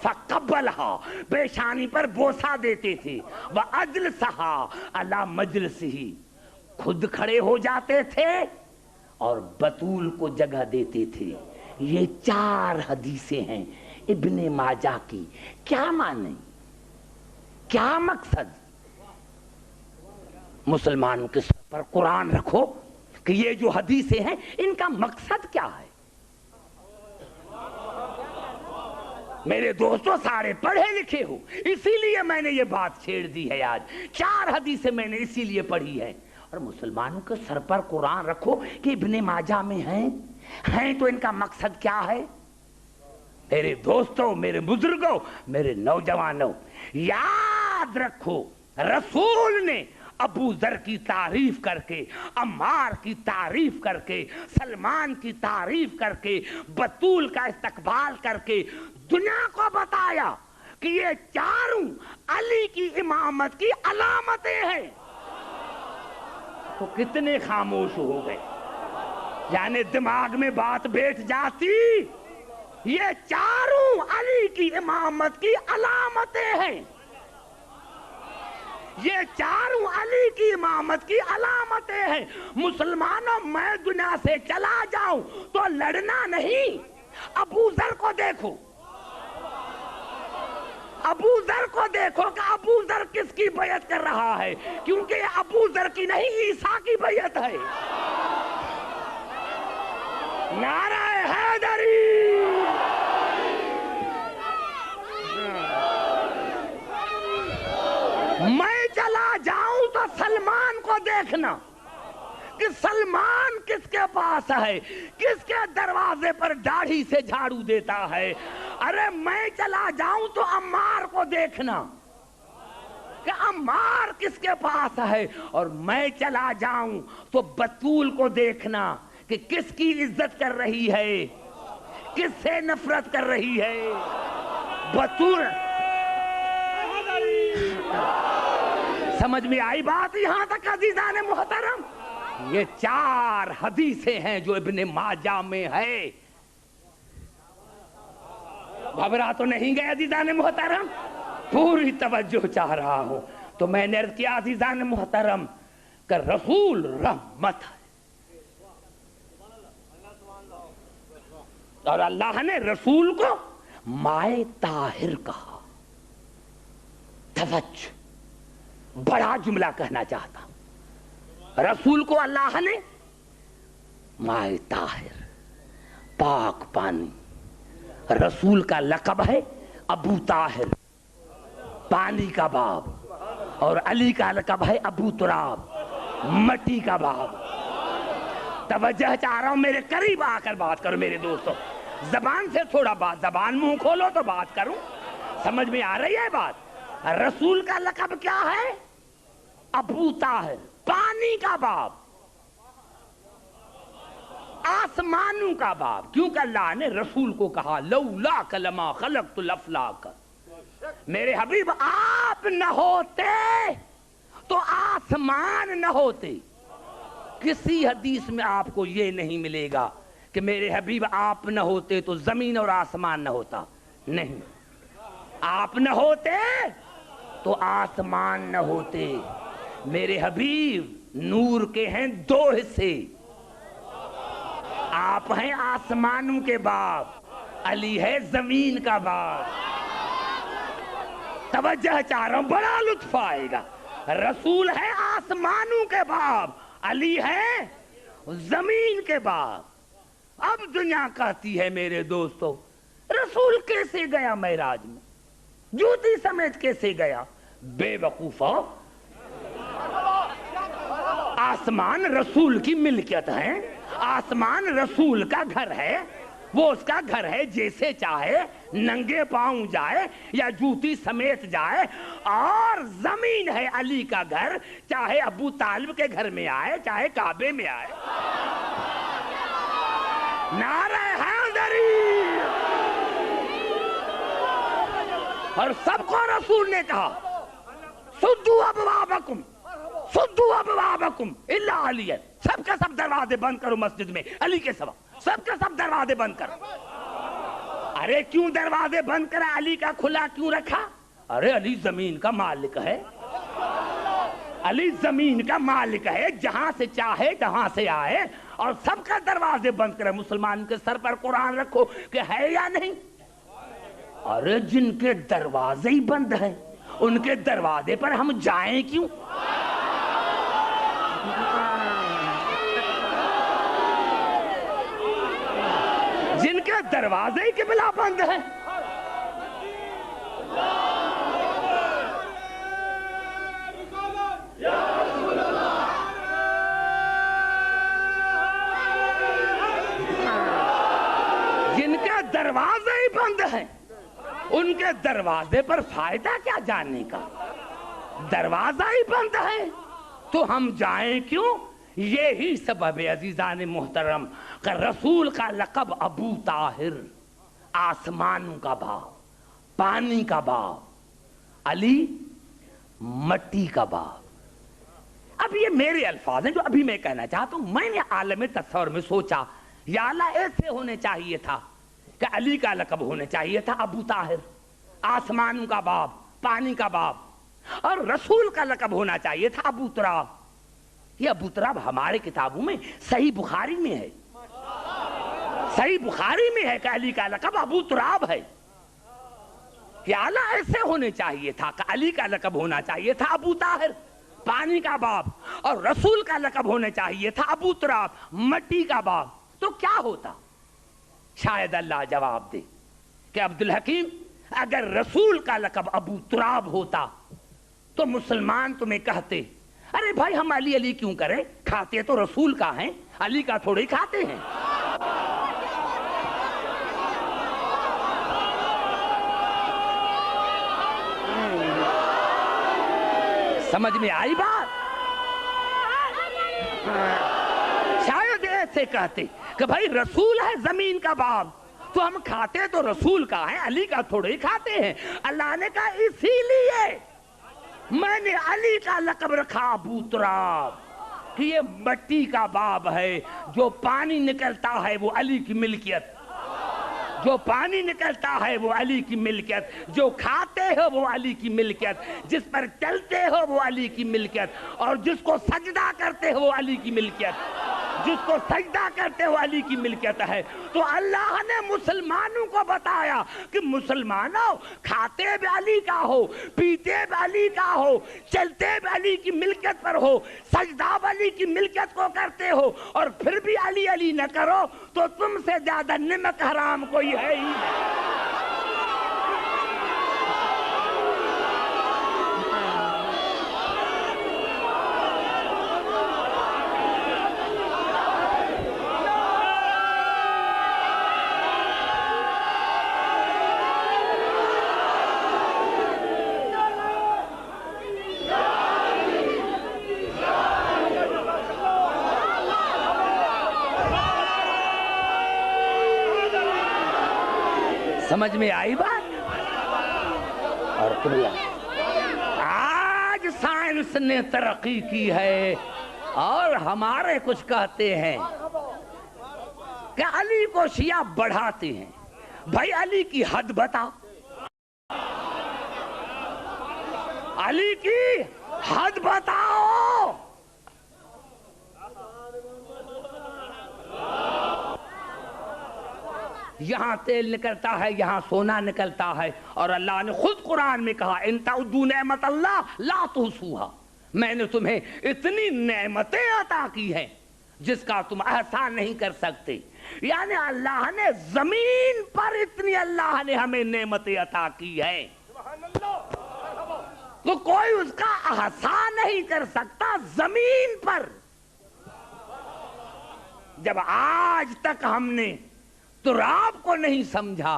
فقبلہا، پیشانی پر بوسہ دیتے تھے، واجلسہا علی مجلسہ، خود کھڑے ہو جاتے تھے اور بطول کو جگہ دیتے تھے۔ یہ 4 حدیثیں ہیں ابن ماجہ کی۔ کیا معنی، کیا مقصد؟ مسلمانوں کے سر پر قرآن رکھو کہ یہ جو حدیثیں ہیں ان کا مقصد کیا ہے۔ میرے دوستوں سارے پڑھے لکھے ہو، اسی لیے میں نے یہ بات چھیڑ دی ہے آج۔ 4 حدیثیں میں نے اسی لیے پڑھی ہے۔ اور مسلمانوں کے سر پر قرآن رکھو کہ ابن ماجہ میں ہیں تو ان کا مقصد کیا ہے؟ میرے دوستوں، میرے بزرگوں، میرے نوجوانوں، یاد رکھو رسول نے ابو ذر کی تعریف کر کے، عمار کی تعریف کر کے، سلمان کی تعریف کر کے، بطول کا استقبال کر کے دنیا کو بتایا کہ یہ 4 علی کی امامت کی علامتیں ہیں، تو کتنے خاموش ہو گئے؟ یعنی دماغ میں بات بیٹھ جاتی، یہ 4 علی کی امامت کی علامتیں ہیں، یہ 4 علی کی امامت کی علامتیں ہیں۔ مسلمانوں، میں دنیا سے چلا جاؤں تو لڑنا نہیں، ابو ذر کو دیکھو، ابو ذر کو دیکھو کہ ابو ذر کس کی بیعت کر رہا ہے، کیونکہ یہ ابو ذر کی نہیں عیسیٰ کی بیعت ہے۔ نعرہ حیدری! میں چلا جاؤں تو سلمان کو دیکھنا کہ سلمان کس کے پاس ہے, کس کے دروازے پر داڑھی سے جھاڑو دیتا ہے. ارے میں چلا جاؤں تو عمار کو دیکھنا کہ عمار کس کے پاس ہے, اور میں چلا جاؤں تو بطول کو دیکھنا کہ کس کی عزت کر رہی ہے, کس سے نفرت کر رہی ہے. بطول, سمجھ میں آئی بات یہاں تک عزیزان محترم؟ یہ 4 حدیثیں ہیں جو ابن ماجہ میں ہے. گھبرا تو نہیں گئے عزیزان محترم؟ پوری توجہ چاہ رہا ہوں. تو میں نے عرض کیا عزیزان محترم کہ رسول رحمت ہے, اور اللہ نے رسول کو مائے طاہر کہا. توجہ, بڑا جملہ کہنا چاہتا ہوں. رسول کو اللہ نے مائے طاہر, پاک پانی. رسول کا لقب ہے ابو طاہر, پانی کا باب, اور علی کا لقب ہے ابو تراب, مٹی کا باب. توجہ چاہ رہا ہوں, میرے قریب آ کر بات کرو میرے دوستو. زبان سے تھوڑا بات, زبان منہ کھولو تو بات کروں. سمجھ میں آ رہی ہے بات؟ رسول کا لقب کیا ہے؟ ابو طاہر, پانی کا باب, آسمانوں کا باب. کیونکہ اللہ نے رسول کو کہا لولاک لما خلقت الافلاک, میرے حبیب آپ نہ ہوتے تو آسمان نہ ہوتے. کسی حدیث میں آپ کو یہ نہیں ملے گا کہ میرے حبیب آپ نہ ہوتے تو زمین اور آسمان نہ ہوتا. نہیں, آپ نہ ہوتے تو آسمان نہ ہوتے. میرے حبیب نور کے ہیں 2 حصے, آپ ہیں آسمانوں کے باپ, علی ہے زمین کا باپ. توجہ چاہ رہا ہوں, بڑا لطف آئے گا. رسول ہے آسمانوں کے باپ, علی ہے زمین کے باپ. اب دنیا کہتی ہے میرے دوستو رسول کیسے گیا معراج میں, جوتی سمیت کیسے گیا؟ بے وقوفا, آسمان رسول کی ملکیت ہے, آسمان رسول کا گھر ہے, وہ اس کا گھر ہے. جیسے چاہے ننگے پاؤں جائے یا جوتی سمیت جائے. اور زمین ہے علی کا گھر, چاہے ابو طالب کے گھر میں آئے چاہے کعبے میں آئے. نعرہ حیدری. اور سب کو رسول نے کہا سدو ابوابکم, سدو ابوابکم الا علی. سب کے سب دروازے بند کرو مسجد میں علی کے سوا, سب کے سب دروازے بند کرو. ارے کیوں دروازے بند کرا, علی کا کھلا کیوں رکھا؟ ارے علی زمین کا مالک ہے, علی زمین کا مالک ہے, جہاں سے چاہے جہاں سے آئے. اور سب کا دروازے بند کرے. مسلمان کے سر پر قرآن رکھو کہ ہے یا نہیں. ارے جن کے دروازے ہی بند ہیں ان کے دروازے پر ہم جائیں کیوں؟ جن کے دروازے کی بلا بند ہیں. جن کے دروازے ہی بند ہیں ان کے دروازے پر فائدہ کیا جانے کا؟ دروازہ ہی بند ہے تو ہم جائیں کیوں؟ یہی سبب ہے عزیزان محترم کہ رسول کا لقب ابو طاہر, آسمانوں کا باپ, پانی کا باپ, علی مٹی کا باپ. اب یہ میرے الفاظ ہیں جو ابھی میں کہنا چاہتا ہوں. میں نے عالم تصور میں سوچا یا اللہ ایسے ہونے چاہیے تھا کہ علی کا لقب ہونے چاہیے تھا ابو طاہر, آسمانوں کا باپ, پانی کا باپ, اور رسول کا لقب ہونا چاہیے تھا ابو تراب. یہ ابو تراب ہمارے کتابوں میں صحیح بخاری میں ہے, صحیح بخاری میں ہے کہ علی کا لقب ابو تراب ہے. یا اللہ ایسے ہونے چاہیے تھا کہ علی کا لقب ہونا چاہیے تھا ابو طاہر, پانی کا باپ, اور رسول کا لقب ہونے چاہیے تھا ابو تراب, مٹی کا باپ. تو کیا ہوتا؟ شاید اللہ جواب دے کہ عبدالحکیم اگر رسول کا لقب ابو تراب ہوتا تو مسلمان تمہیں کہتے ارے بھائی ہم علی علی کیوں کریں، کھاتے تو رسول کا ہیں، علی کا تھوڑے کھاتے ہیں۔ سمجھ میں آئی بات؟ شاید ایسے کہتے کہ بھائی رسول ہے زمین کا باپ، تو ہم کھاتے تو رسول کا ہے، علی کا تھوڑے ہی کھاتے ہیں۔ اللہ نے کہا اسی لیے میں نے علی کا لقب رکھا ابو تراب، کہ یہ مٹی کا باپ ہے، جو پانی نکلتا ہے وہ علی کی ملکیت، جو پانی نکلتا ہے وہ علی کی ملکیت، جو کھاتے ہو وہ علی کی ملکیت، جس پر چلتے ہو وہ علی کی ملکیت، اور جس کو سجدہ کرتے ہو وہ علی کی ملکیت، جس کو سجدہ کرتے ہو علی کی ملکیت ہے۔ تو اللہ نے مسلمانوں کو بتایا کہ مسلمانوں کھاتے بھی علی کا ہو، پیتے بھی علی کا ہو، چلتے بھی علی کی ملکیت پر ہو، سجدہ بھی علی کی ملکیت کو کرتے ہو، اور پھر بھی علی علی نہ کرو تو تم سے زیادہ نمک حرام کوئی ہے ہی نہیں۔ سمجھ میں آئی بات؟ اور آج سائنس نے ترقی کی ہے اور ہمارے کچھ کہتے ہیں کہ علی کو شیعہ بڑھاتے ہیں۔ بھائی علی کی حد بتا، علی کی حد بتاؤ۔ یہاں تیل نکلتا ہے، یہاں سونا نکلتا ہے، اور اللہ نے خود قرآن میں کہا ان تعدوا نعمت اللہ لا تحصوها، میں نے تمہیں اتنی نعمتیں عطا کی ہیں جس کا تم احسان نہیں کر سکتے۔ یعنی اللہ نے زمین پر اتنی اللہ نے ہمیں نعمتیں عطا کی ہیں تو کوئی اس کا احسان نہیں کر سکتا زمین پر۔ جب آج تک ہم نے تراب کو نہیں سمجھا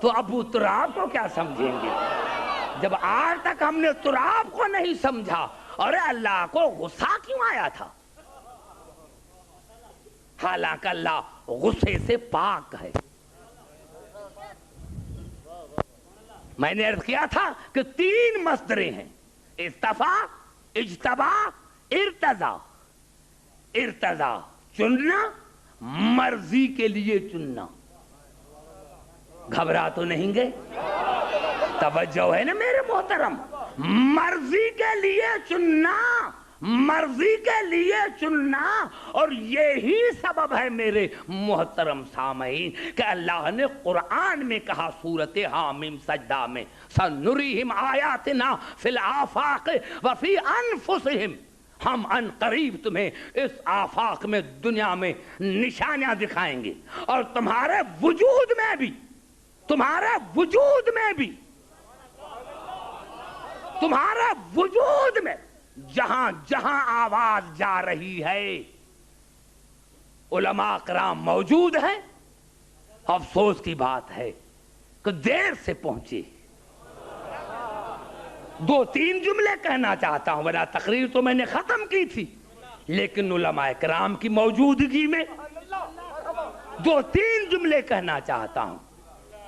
تو ابو تراب کو کیا سمجھیں گے؟ جب آج تک ہم نے تراب کو نہیں سمجھا، اور اللہ کو غصہ کیوں آیا تھا؟ حالانکہ اللہ غصے سے پاک ہے۔ میں نے عرض کیا تھا کہ 3 مصدریں ہیں، استفا، اجتبا، ارتضا۔ ارتضا چننا، مرضی کے لیے چننا۔ گھبرا تو نہیں گئے؟ توجہ ہے نا میرے محترم؟ مرضی کے لیے چننا، مرضی کے لیے چننا، اور یہی سبب ہے میرے محترم سامعین کہ اللہ نے قرآن میں کہا سورۃ حامیم سجدہ میں سنریہم آیاتنا فی الآفاق وفی انفسہم، ہم ان قریب تمہیں اس آفاق میں دنیا میں نشانیاں دکھائیں گے، اور تمہارے وجود میں بھی، تمہارے وجود میں بھی، تمہارے وجود میں جہاں جہاں آواز جا رہی ہے علماء کرام موجود ہیں۔ افسوس کی بات ہے کہ دیر سے پہنچے۔ 2-3 جملے کہنا چاہتا ہوں، ورنہ تقریر تو میں نے ختم کی تھی، لیکن علماء کرام کی موجودگی میں 2-3 جملے کہنا چاہتا ہوں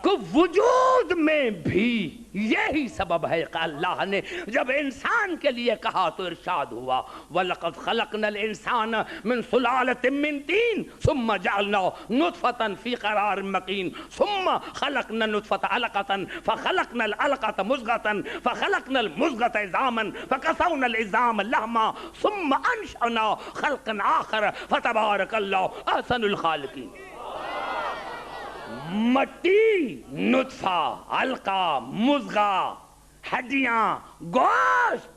کہ وجود میں بھی یہی سبب ہے کہ اللہ نے جب انسان کے لیے کہا تو ارشاد ہوا وَلَقَدْ خَلَقْنَا الْإِنسَانَ مِنْ سُلَالَةٍ مِّن طِينٍ ثُمَّ جَعَلْنَاهُ نُطْفَةً فِي قَرَارٍ مَّكِينٍ ثُمَّ خَلَقْنَا النُّطْفَةَ عَلَقَةً فَخَلَقْنَا الْعَلَقَةَ مُضْغَةً فَخَلَقْنَا الْمُضْغَةَ عِظَامًا فَكَسَوْنَا الْعِظَامَ لَحْمًا ثُمَّ أَنشَأْنَاهُ خَلْقًا آخَرَ فَتَبَارَكَ اللَّهُ أَحْسَنُ الْخَالِقِينَ۔ مٹی، نطفہ، علقہ، مضغہ، ہڈیاں، گوشت،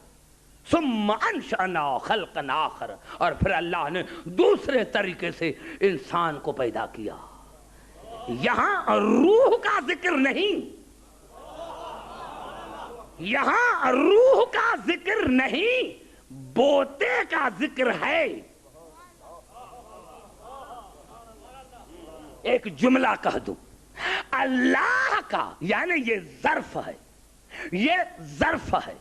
ثم انشأنا خلقا آخر، اور پھر اللہ نے دوسرے طریقے سے انسان کو پیدا کیا۔ یہاں روح کا ذکر نہیں، یہاں روح کا ذکر نہیں، بوتے کا ذکر ہے۔ ایک جملہ کہہ دوں، اللہ کا، یعنی یہ ظرف ہے، یہ ظرف ہے۔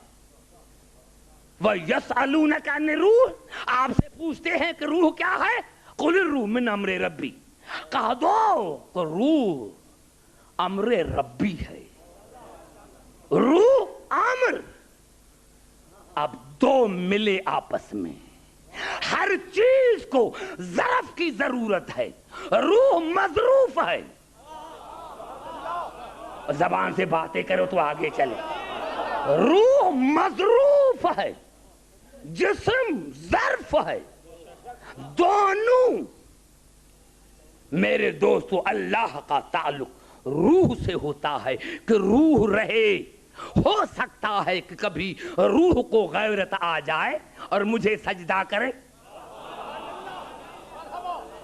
وَيَسْأَلُونَكَ عَنِ الرُّوحِ، آپ سے پوچھتے ہیں کہ روح کیا ہے؟ قُلِ الرُّوحُ مِنْ أَمْرِ رَبِّي، کہہ دو کہ روح امر ربی ہے۔ روح امر، اب دو ملے آپس میں، ہر چیز کو ظرف کی ضرورت ہے، روح مظروف ہے۔ زبان سے باتیں کرو تو آگے چلے۔ روح مظروف ہے، جسم ظرف ہے، دونوں۔ میرے دوستو، اللہ کا تعلق روح سے ہوتا ہے کہ روح رہے۔ ہو سکتا ہے کہ کبھی روح کو غیرت آ جائے اور مجھے سجدہ کرے،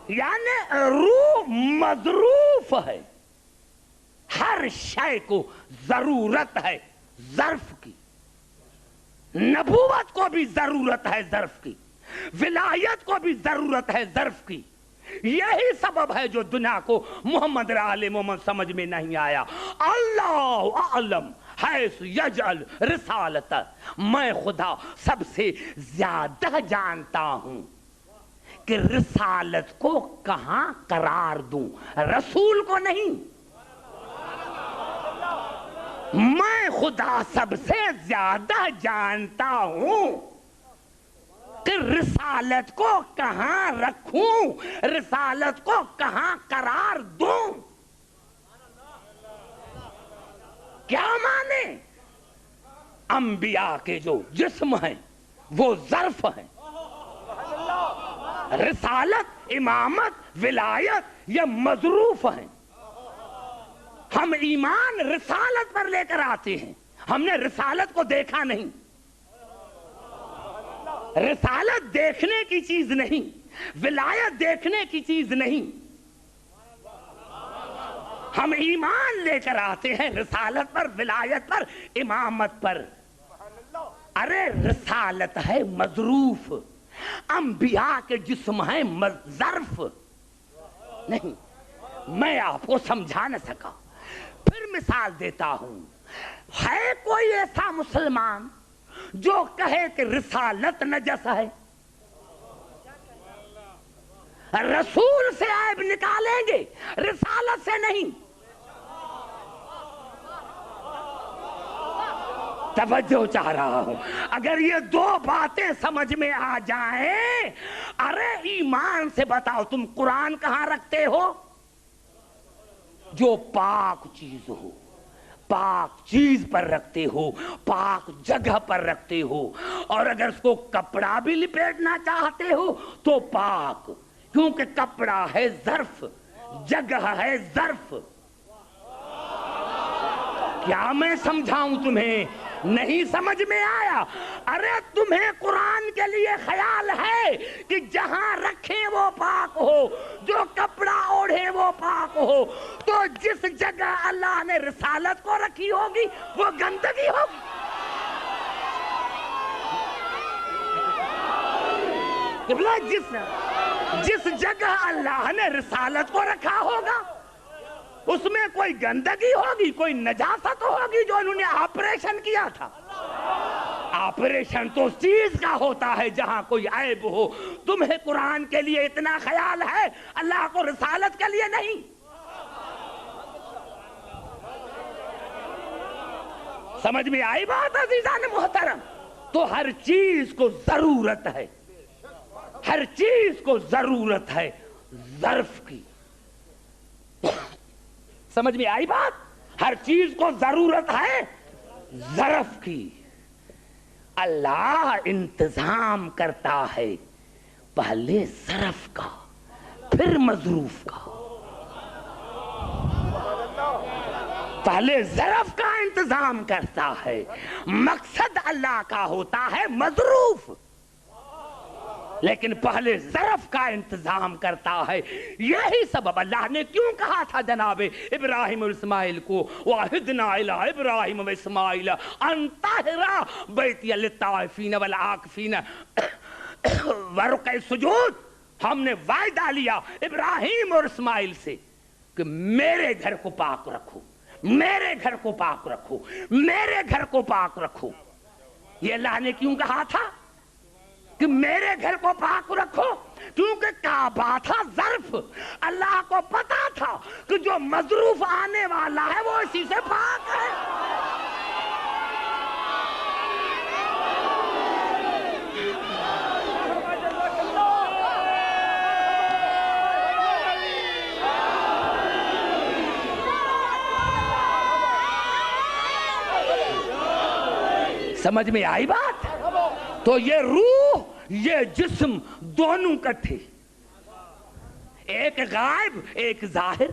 یعنی روح مظروف ہے، ہر شے کو ضرورت ہے ظرف کی۔ نبوت کو بھی ضرورت ہے ظرف کی، ولایت کو بھی ضرورت ہے ظرف کی۔ یہی سبب ہے جو دنیا کو محمد آل محمد سمجھ میں نہیں آیا۔ اللہ اعلم حیث یجعل رسالت، میں خدا سب سے زیادہ جانتا ہوں کہ رسالت کو کہاں قرار دوں، رسول کو نہیں۔ میں خدا سب سے زیادہ جانتا ہوں کہ رسالت کو کہاں رکھوں، رسالت کو کہاں قرار دوں۔ کیا مانے؟ انبیاء کے جو جسم ہیں وہ ظرف ہیں، رسالت، امامت، ولایت یہ مظروف ہیں۔ ہم ایمان رسالت پر لے کر آتے ہیں، ہم نے رسالت کو دیکھا نہیں۔ رسالت دیکھنے کی چیز نہیں، ولایت دیکھنے کی چیز نہیں۔ ہم ایمان لے کر آتے ہیں رسالت پر، ولایت پر، امامت پر۔ ارے رسالت ہے مظروف، انبیاء کے جسم ہیں ظرف نہیں۔ میں آپ کو سمجھا نہ سکا، پھر مثال دیتا ہوں۔ ہے کوئی ایسا مسلمان جو کہے کہ رسالت نجس ہے؟ رسول سے عیب نکالیں گے، رسالت سے نہیں۔ توجہ چاہ رہا ہوں، اگر یہ دو باتیں سمجھ میں آ جائیں۔ ارے ایمان سے بتاؤ، تم قرآن کہاں رکھتے ہو؟ جو پاک چیز ہو، پاک چیز پر رکھتے ہو، پاک جگہ پر رکھتے ہو۔ اور اگر اس کو کپڑا بھی لپیٹنا چاہتے ہو تو پاک، کیونکہ کپڑا ہے ظرف، جگہ ہے ظرف۔ کیا میں سمجھاؤں تمہیں؟ نہیں سمجھ میں آیا؟ ارے تمہیں قرآن کے لیے خیال ہے کہ جہاں رکھے وہ پاک ہو، جو کپڑا اوڑھے وہ پاک ہو، تو جس جگہ اللہ نے رسالت کو رکھی ہوگی وہ گندگی ہوگی۔ جس جگہ اللہ نے رسالت کو رکھا ہوگا اس میں کوئی گندگی ہوگی، کوئی نجاست ہوگی جو انہوں نے آپریشن کیا تھا۔ آپریشن تو اس چیز کا ہوتا ہے جہاں کوئی عیب ہو۔ تمہیں قرآن کے لیے اتنا خیال ہے، اللہ کو رسالت کے لیے نہیں۔ سمجھ میں آئی بات عزیزان محترم؟ تو ہر چیز کو ضرورت ہے، ہر چیز کو ضرورت ہے ظرف کی۔ سمجھ میں آئی بات؟ ہر چیز کو ضرورت ہے ظرف کی۔ اللہ انتظام کرتا ہے پہلے ظرف کا پھر مظروف کا۔ پہلے ظرف کا انتظام کرتا ہے، مقصد اللہ کا ہوتا ہے مظروف۔ لیکن پہلے ظرف کا انتظام کرتا ہے. یہی سبب اللہ نے کیوں کہا تھا جناب ابراہیم اور اسماعیل کو وَعَهِدْنَا إِلَىٰ إِبْرَاهِيمَ وَإِسْمَاعِيلَ أَن طَهِّرَا بَيْتِيَ لِلطَّائِفِينَ وَالْعَاكِفِينَ وَرُكَعِ السُّجُودِ. ہم نے وعدہ لیا ابراہیم اور اسماعیل سے کہ میرے گھر کو پاک رکھو, میرے گھر کو پاک رکھو, میرے گھر کو پاک رکھو. یہ اللہ نے کیوں کہا تھا کہ میرے گھر کو پاک رکھو؟ کیونکہ کعبہ تھا ظرف. اللہ کو پتا تھا کہ جو مظروف آنے والا ہے وہ اسی سے پاک ہے. سمجھ میں آئی بات؟ تو یہ روح یہ جسم دونوں کٹھے, ایک غائب ایک ظاہر.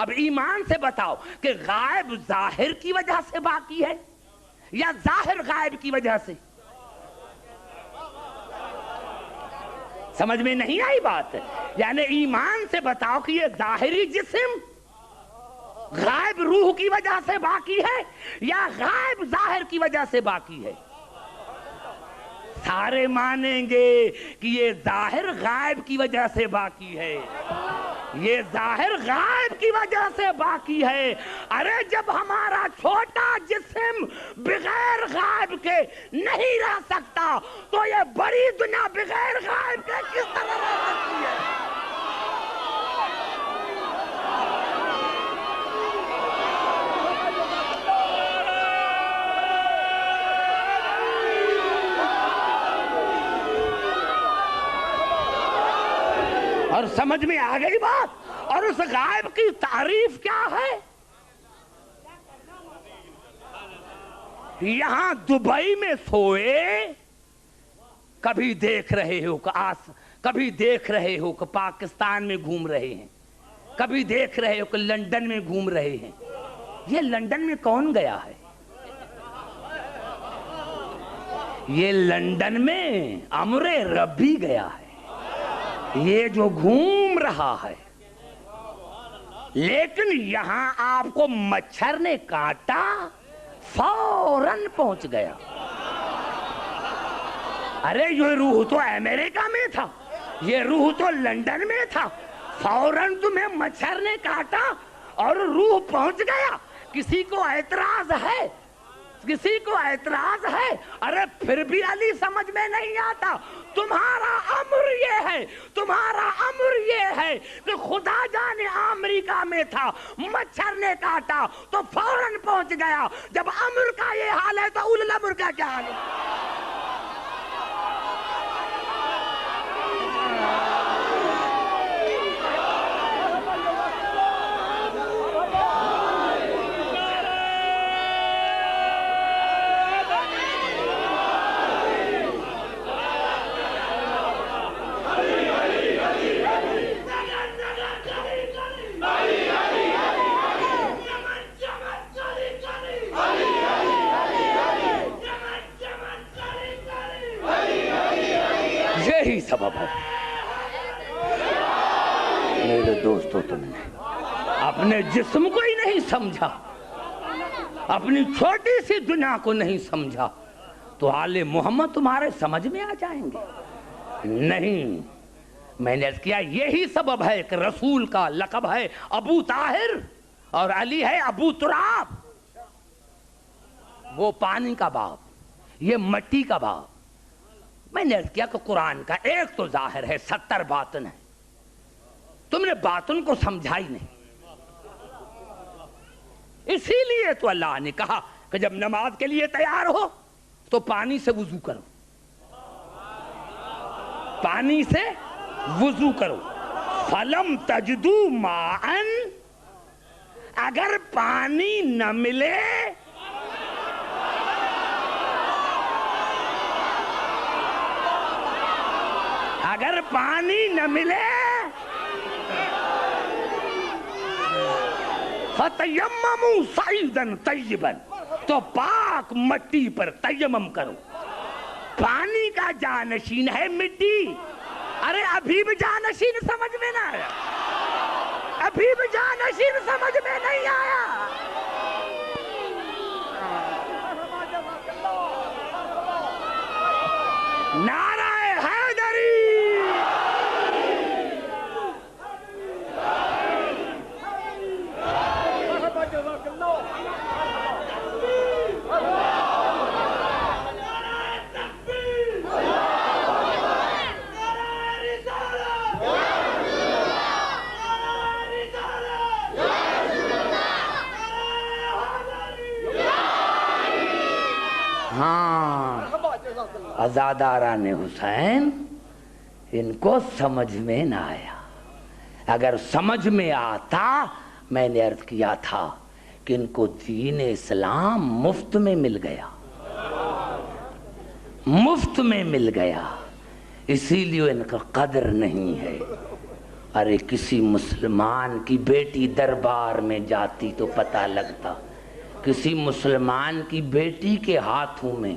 اب ایمان سے بتاؤ کہ غائب ظاہر کی وجہ سے باقی ہے یا ظاہر غائب کی وجہ سے؟ سمجھ میں نہیں آئی بات؟ یعنی ایمان سے بتاؤ کہ یہ ظاہری جسم غائب روح کی وجہ سے باقی ہے یا غائب ظاہر کی وجہ سے باقی ہے؟ سارے مانیں گے کہ یہ ظاہر غائب کی وجہ سے باقی ہے, یہ ظاہر غائب کی وجہ سے باقی ہے. ارے جب ہمارا چھوٹا جسم بغیر غائب کے نہیں رہ سکتا تو یہ بڑی دنیا بغیر غائب کے کس طرح رہ سکتی ہے؟ اور سمجھ میں آ گئی بات؟ اور اس غائب کی تعریف کیا ہے؟ یہاں دبئی میں سوئے کبھی دیکھ رہے ہو کبھی دیکھ رہے ہو کہ پاکستان میں گھوم رہے ہیں, کبھی دیکھ رہے ہو کہ لندن میں گھوم رہے ہیں. یہ لندن میں کون گیا ہے؟ یہ لندن میں امر ربی گیا ہے, یہ جو گھوم رہا ہے. لیکن یہاں آپ کو مچھر نے کاٹا فوراً پہنچ گیا. ارے یہ روح تو امریکہ میں تھا, یہ روح تو لندن میں تھا, فوراً تمہیں مچھر نے کاٹا اور روح پہنچ گیا. کسی کو اعتراض ہے؟ کسی کو اعتراض ہے؟ ارے پھر بھی علی سمجھ میں نہیں آتا. تمہارا امر یہ ہے, تمہارا امر یہ ہے کہ خدا جانے امریکہ میں تھا, مچھر نے کاٹا تو فوراً پہنچ گیا. جب امر کا یہ حال ہے تو اول الامر کا کیا حال ہے؟ یہی سبب ہے میرے دوستو, تم نے اپنے جسم کو ہی نہیں سمجھا, اپنی چھوٹی سی دنیا کو نہیں سمجھا تو آل محمد تمہارے سمجھ میں آ جائیں گے. نہیں, میں نے کیا یہی سبب ہے کہ رسول کا لقب ہے ابو طاہر اور علی ہے ابو تراب. وہ پانی کا باپ, یہ مٹی کا باپ. میں نے کیا کہ قرآن کا ایک تو ظاہر ہے, 70 باطن ہے. تم نے باطن کو سمجھا ہی نہیں. اسی لیے تو اللہ نے کہا کہ جب نماز کے لیے تیار ہو تو پانی سے وضو کرو, پانی سے وضو کرو. فلم تجدو ماءن, اگر پانی نہ ملے اگر پانی نہ ملے فَتَيَمَّمُوا صَعِيدًا طَيِّبًا, تو پاک مٹی پر تیمم کرو. پانی کا جانشین ہے مٹی. ارے ابھی بھی جانشین سمجھ میں نہ آیا, ابھی بھی جانشین سمجھ میں نہیں آیا. نعرہ حیدری.
عزاداران حسین ان کو سمجھ میں نہ آیا. اگر سمجھ میں آتا, میں نے عرض کیا تھا کہ ان کو دین اسلام مفت میں مل گیا, مفت میں مل گیا, اسی لیے ان کا قدر نہیں ہے. ارے کسی مسلمان کی بیٹی دربار میں جاتی تو پتہ لگتا, کسی مسلمان کی بیٹی کے ہاتھوں میں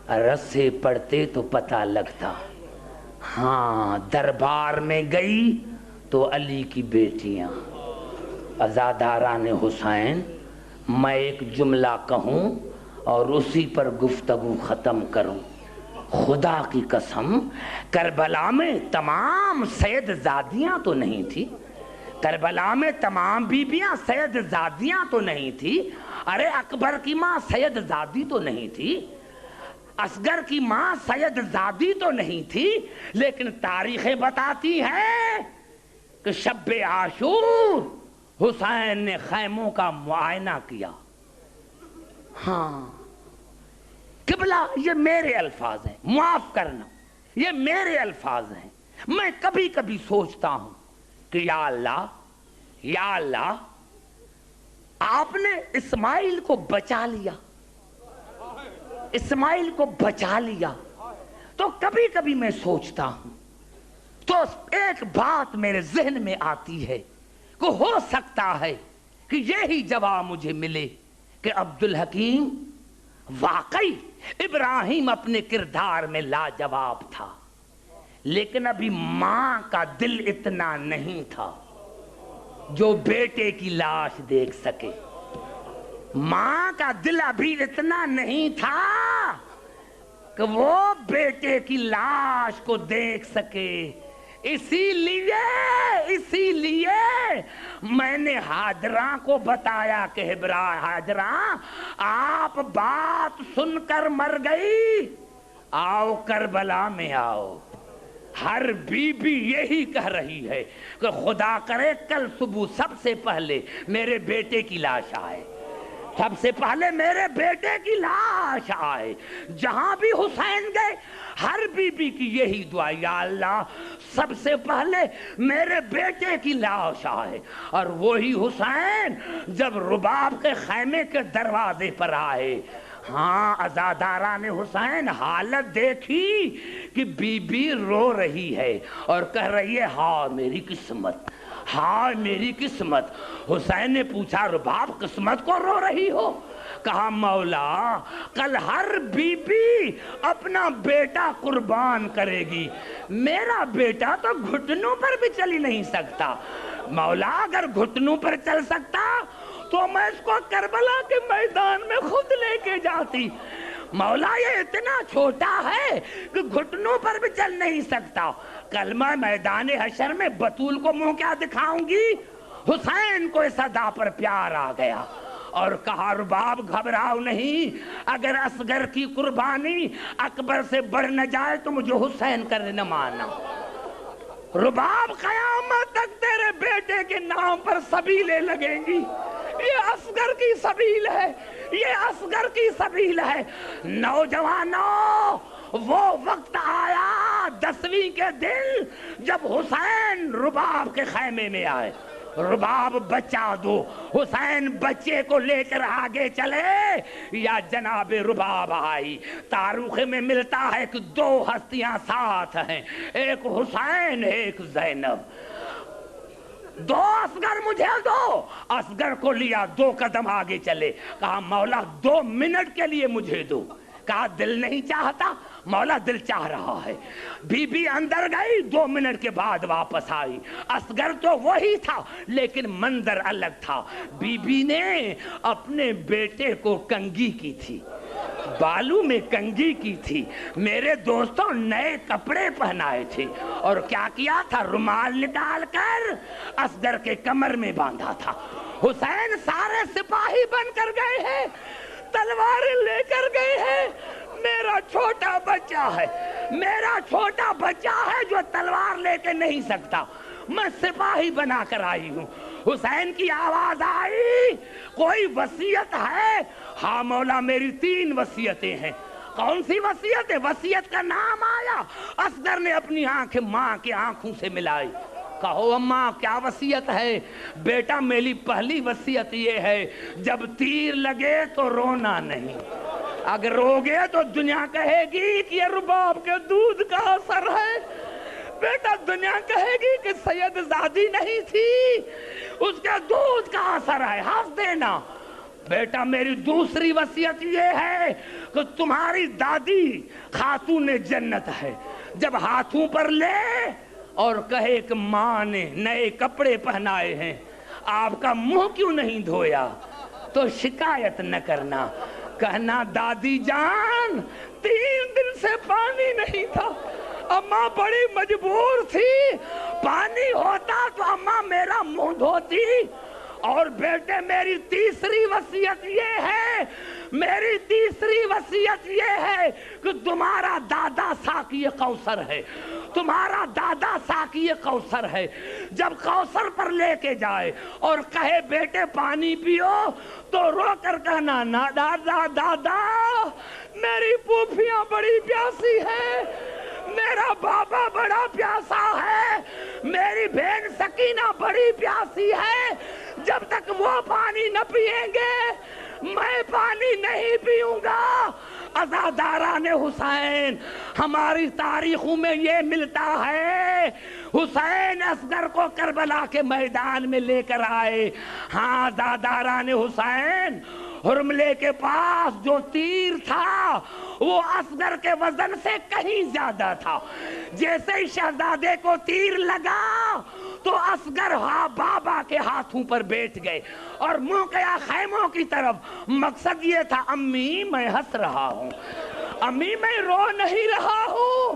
رسے پڑتے تو پتہ لگتا. ہاں دربار میں گئی تو علی کی بیٹیاں. عزاداران حسین, میں ایک جملہ کہوں اور اسی پر گفتگو ختم کروں. خدا کی قسم, کربلا میں تمام سید زادیاں تو نہیں تھی, کربلا میں تمام بیبیاں سید زادیاں تو نہیں تھی. ارے اکبر کی ماں سید زادی تو نہیں تھی, اصغر کی ماں سید زادی تو نہیں تھی, لیکن تاریخیں بتاتی ہیں کہ شب عاشور حسین نے خیموں کا معائنہ کیا. ہاں قبلہ, یہ میرے الفاظ ہیں, معاف کرنا, یہ میرے الفاظ ہیں. میں کبھی کبھی سوچتا ہوں کہ یا اللہ, یا اللہ, آپ نے اسماعیل کو بچا لیا, اسماعیل کو بچا لیا. تو کبھی کبھی میں سوچتا ہوں تو ایک بات میرے ذہن میں آتی ہے کہ ہو سکتا ہے کہ یہی جواب مجھے ملے کہ عبدالحکیم واقعی ابراہیم اپنے کردار میں لاجواب تھا, لیکن ابھی ماں کا دل اتنا نہیں تھا جو بیٹے کی لاش دیکھ سکے. ماں کا دل ابھی اتنا نہیں تھا کہ وہ بیٹے کی لاش کو دیکھ سکے. اسی لیے میں نے حاجرہ کو بتایا کہ حاجرہ آپ بات سن کر مر گئی, آؤ کربلا میں آؤ. ہر بی بی یہی کہہ رہی ہے کہ خدا کرے کل صبح سب سے پہلے میرے بیٹے کی لاش آئے, سب سے پہلے میرے بیٹے کی لاش آئے. جہاں بھی حسین گئے ہر بی بی کی یہی دعا, یا اللہ سب سے پہلے میرے بیٹے کی لاش آئے. اور وہی حسین جب رباب کے خیمے کے دروازے پر آئے, ہاں عزاداران حسین حالت دیکھی کہ بی بی رو رہی ہے اور کہہ رہی ہے ہاں میری قسمت, ہاں میری قسمت. حسین نے پوچھا رباب قسمت کو رو رہی ہو؟ کہا مولا کل ہر بی بی اپنا بیٹا قربان کرے گی, میرا بیٹا تو گھٹنوں پر بھی چل ہی نہیں سکتا. مولا اگر گھٹنوں پر چل سکتا تو میں اس کو کربلا کے میدان میں خود لے کے جاتی. مولا یہ اتنا چھوٹا ہے کہ گھٹنوں پر بھی چل نہیں سکتا, کل میں میدان حشر میں بطول کو منہ کیا دکھاؤں گی؟ حسین کو اس ادا پر پیار آ گیا اور کہا رباب گھبراؤ نہیں, اگر اصغر کی قربانی اکبر سے بڑھ نہ جائے تو مجھے حسین کا نہ ماننا. رباب قیامت تک تیرے بیٹے کے نام پر سبیلیں لگیں گی, یہ اصغر کی سبیل ہے, یہ اصغر کی سبیل ہے. نوجوانوں وہ وقت آیا 10ویں کے دن جب حسین رباب کے خیمے میں آئے. رباب بچا دو, حسین بچے کو لے کر آگے چلے یا جناب رباب آئی. تاریخ میں ملتا ہے کہ 2 ہستیاں ساتھ ہیں, ایک حسین ایک زینب. 2 اصغر مجھے دو, اصغر کو لیا 2 قدم آگے چلے, کہا مولا 2 منٹ کے لیے مجھے دو.
کہا دل نہیں چاہتا، مولا دل چاہ رہا ہے۔ بی بی اندر گئی، 2 منٹ کے بعد واپس آئی۔ اصغر تو وہی تھا لیکن منظر الگ تھا۔ بی بی نے اپنے بیٹے کو کنگھی کی تھی، بالوں میں کنگھی کی تھی، میرے دوستوں نئے کپڑے پہنائے تھے، اور کیا کیا تھا؟ رومال نکال کر اصغر کے کمر میں باندھا تھا۔ حسین سارے سپاہی بن کر گئے ہیں، تلواریں لے کر گئے ہیں، میرا چھوٹا بچہ ہے، میرا چھوٹا بچہ ہے جو تلوار لے کے نہیں سکتا، میں سپاہی بنا کر آئی ہوں۔ حسین کی آواز آئی، کوئی وصیت ہے؟ ہاں مولا میری 3 وصیتیں ہیں۔ کون سی وصیت ہے؟ وصیت کا نام آیا، اصغر نے اپنی آنکھیں ماں کے آنکھوں سے ملائی۔ کہو اماں کیا وصیت ہے؟ بیٹا میری پہلی وصیت یہ ہے، جب تیر لگے تو رونا نہیں، اگر روگے تو دنیا کہے گی کہ یہ رباب کے دودھ کا اثر ہے، بیٹا دنیا کہے گی کہ سید زادی نہیں تھی، اس کے دودھ کا اثر ہے، ہنس دینا۔ بیٹا میری دوسری وصیت یہ ہے کہ تمہاری دادی خاتون جنت ہے، جب ہاتھوں پر لے اور کہے کہ ماں نے نئے کپڑے پہنائے ہیں، آپ کا منہ کیوں نہیں دھویا، تو شکایت نہ کرنا، کہنا دادی جان 3 دن سے پانی نہیں تھا، اماں بڑی مجبور تھی، پانی ہوتا تو اماں میرا منہ دھوتی۔ اور بیٹے میری تیسری وصیت یہ ہے، میری تیسری وصیت یہ ہے کہ تمہارا دادا ساقی کوثر ہے، تمہارا دادا ساقی کوثر ہے، جب کوثر پر لے کے جائے اور کہے بیٹے پانی پیو تو رو کر کہنا نا دادا دادا میری پھوپھیاں بڑی پیاسی ہے، میرا بابا بڑا پیاسا ہے، میری بہن سکینہ بڑی پیاسی ہے، جب تک وہ پانی نہ پیئیں گے میں پانی نہیں پیوں گا۔ عزاداران حسین، ہماری تاریخوں میں یہ ملتا ہے، حسین اصغر کو کربلا کے میدان میں لے کر آئے۔ ہاں عزاداران حسین، حرملے کے پاس جو تیر تھا وہ اصغر کے وزن سے کہیں زیادہ تھا، جیسے ہی شہزادے کو تیر لگا تو اصغر بابا کے ہاتھوں پر بیٹھ گئے اور منہ کیا خیموں کی طرف۔ مقصد یہ تھا امی میں ہنس رہا ہوں، امی میں رو نہیں رہا ہوں،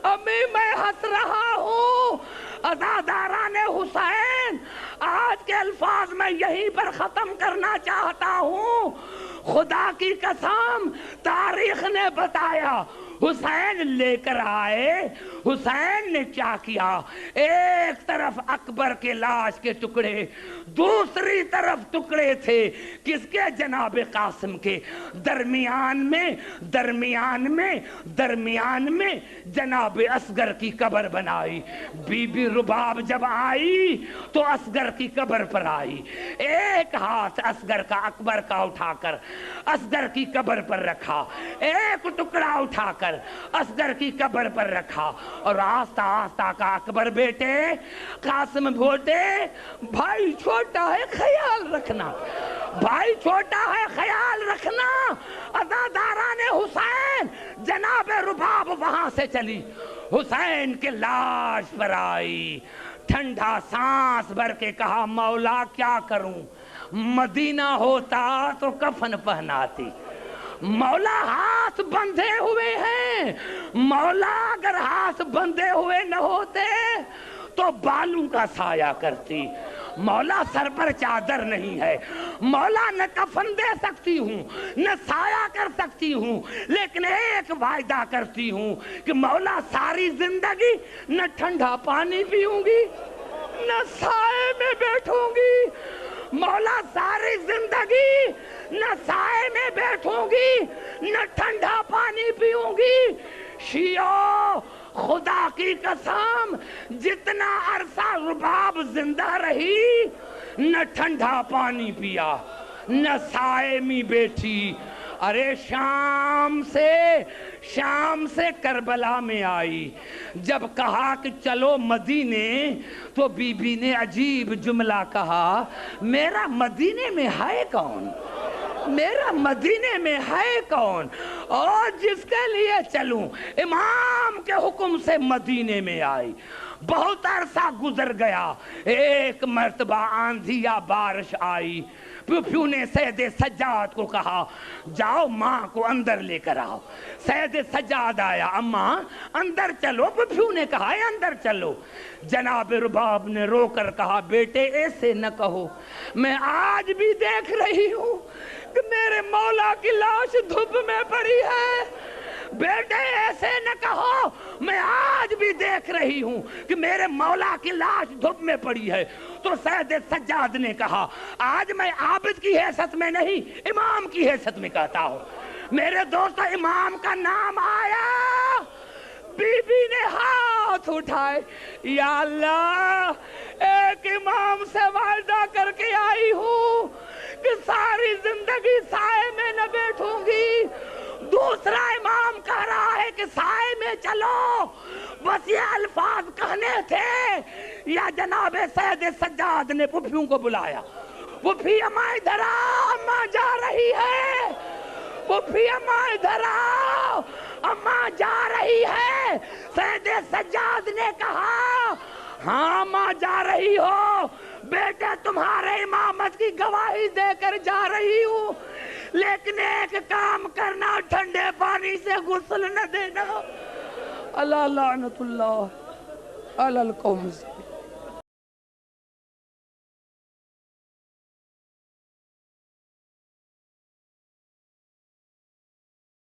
امی میں ہنس رہا ہوں۔ عزاداران حسین، آج کے الفاظ میں یہیں پر ختم کرنا چاہتا ہوں۔ خدا کی قسم تاریخ نے بتایا، حسین لے کر آئے، حسین نے کیا کیا، ایک طرف اکبر کے لاش کے ٹکڑے، دوسری طرف ٹکڑے تھے کس کے؟ جناب قاسم کے۔ درمیان میں جناب اصغر کی قبر بنائی۔ بی بی رباب جب آئی تو اصغر کی قبر پر آئی، ایک ہاتھ اصغر کا اکبر کا اٹھا کر اصغر کی قبر پر رکھا، ایک ٹکڑا اٹھا کر اصغر کی قبر پر رکھا، اور آہستہ آہستہ کا اکبر بیٹے قاسم بھوٹے بھائی چھوٹا ہے خیال رکھنا، بھائی چھوٹا ہے خیال رکھنا۔ عزاداران حسین، جناب رباب وہاں سے چلی، حسین کے لاش پر آئی، ٹھنڈا سانس بھر کے کہا مولا کیا کروں، مدینہ ہوتا تو کفن پہناتی، مولا ہاتھ بندھے ہوئے ہیں، مولا اگر ہاتھ بندھے ہوئے نہ ہوتے تو بالوں کا سایہ کرتی، مولا سر پر چادر نہیں ہے، مولا نہ کفن دے سکتی ہوں نہ سایہ کر سکتی ہوں، لیکن ایک وعدہ کرتی ہوں کہ مولا ساری زندگی نہ ٹھنڈا پانی پیوں گی نہ سائے میں بیٹھوں گی، مولا ساری زندگی نہ سائے میں بیٹھوں گی نہ ٹھنڈا پانی پیوں گی۔ شیعو خدا کی قسم جتنا عرصہ رباب زندہ رہی نہ ٹھنڈا پانی پیا نہ سائے میں بیٹھی، ارے شام سے کربلا میں آئی، جب کہا کہ چلو مدینے تو بی بی نے عجیب جملہ کہا، میرا مدینے میں ہے کون؟ میرا مدینے میں ہے کون اور جس کے لیے چلوں؟ امام کے حکم سے مدینے میں آئی. بہت عرصہ گزر گیا. ایک مرتبہ آندھی یا بارش آئی. پھوپھیو نے سید سجاد کو کہا جاؤ ماں کو اندر لے کر آؤ. سید سجاد آیا. اماں اندر چلو. پھوپھیو نے کہا اندر چلو. جناب رباب نے رو کر کہا بیٹے ایسے نہ کہو. میں آج بھی دیکھ رہی ہوں کہ میرے مولا کی لاش دھوپ میں پڑی ہے. بیٹے ایسے نہ کہو. میں آج بھی دیکھ رہی ہوں کہ میرے مولا کی لاش دھوپ میں پڑی ہے. تو سید سجاد نے کہا آج میں عابد کی حیثیت میں نہیں امام کی حیثیت میں کہتا ہوں. میرے دوست امام کا نام آیا. بی بی نے ہاتھ اٹھائے. یا اللہ ایک امام سے وعدہ کر کے آئی ہوں کہ ساری زندگی سائے میں نہ بیٹھوں گی. دوسرا امام کہہ رہا ہے کہ سائے میں چلو. بس یہ الفاظ کہنے تھے. یا جناب سید سجاد نے پھوپھیوں کو بلایا. پھوپھی اماں ادھر آؤ اماں جا رہی ہے. پھوپھی اماں ادھر آؤ اماں جا رہی ہے. سید سجاد نے کہا ہاں ماں جا رہی ہو. بیٹے تمہارے امامت کی گواہی دے کر جا رہی ہوں لیکن ایک کام کرنا ٹھنڈے پانی سے غسل نہ دینا. اللہ لعنت اللہ علی القوم.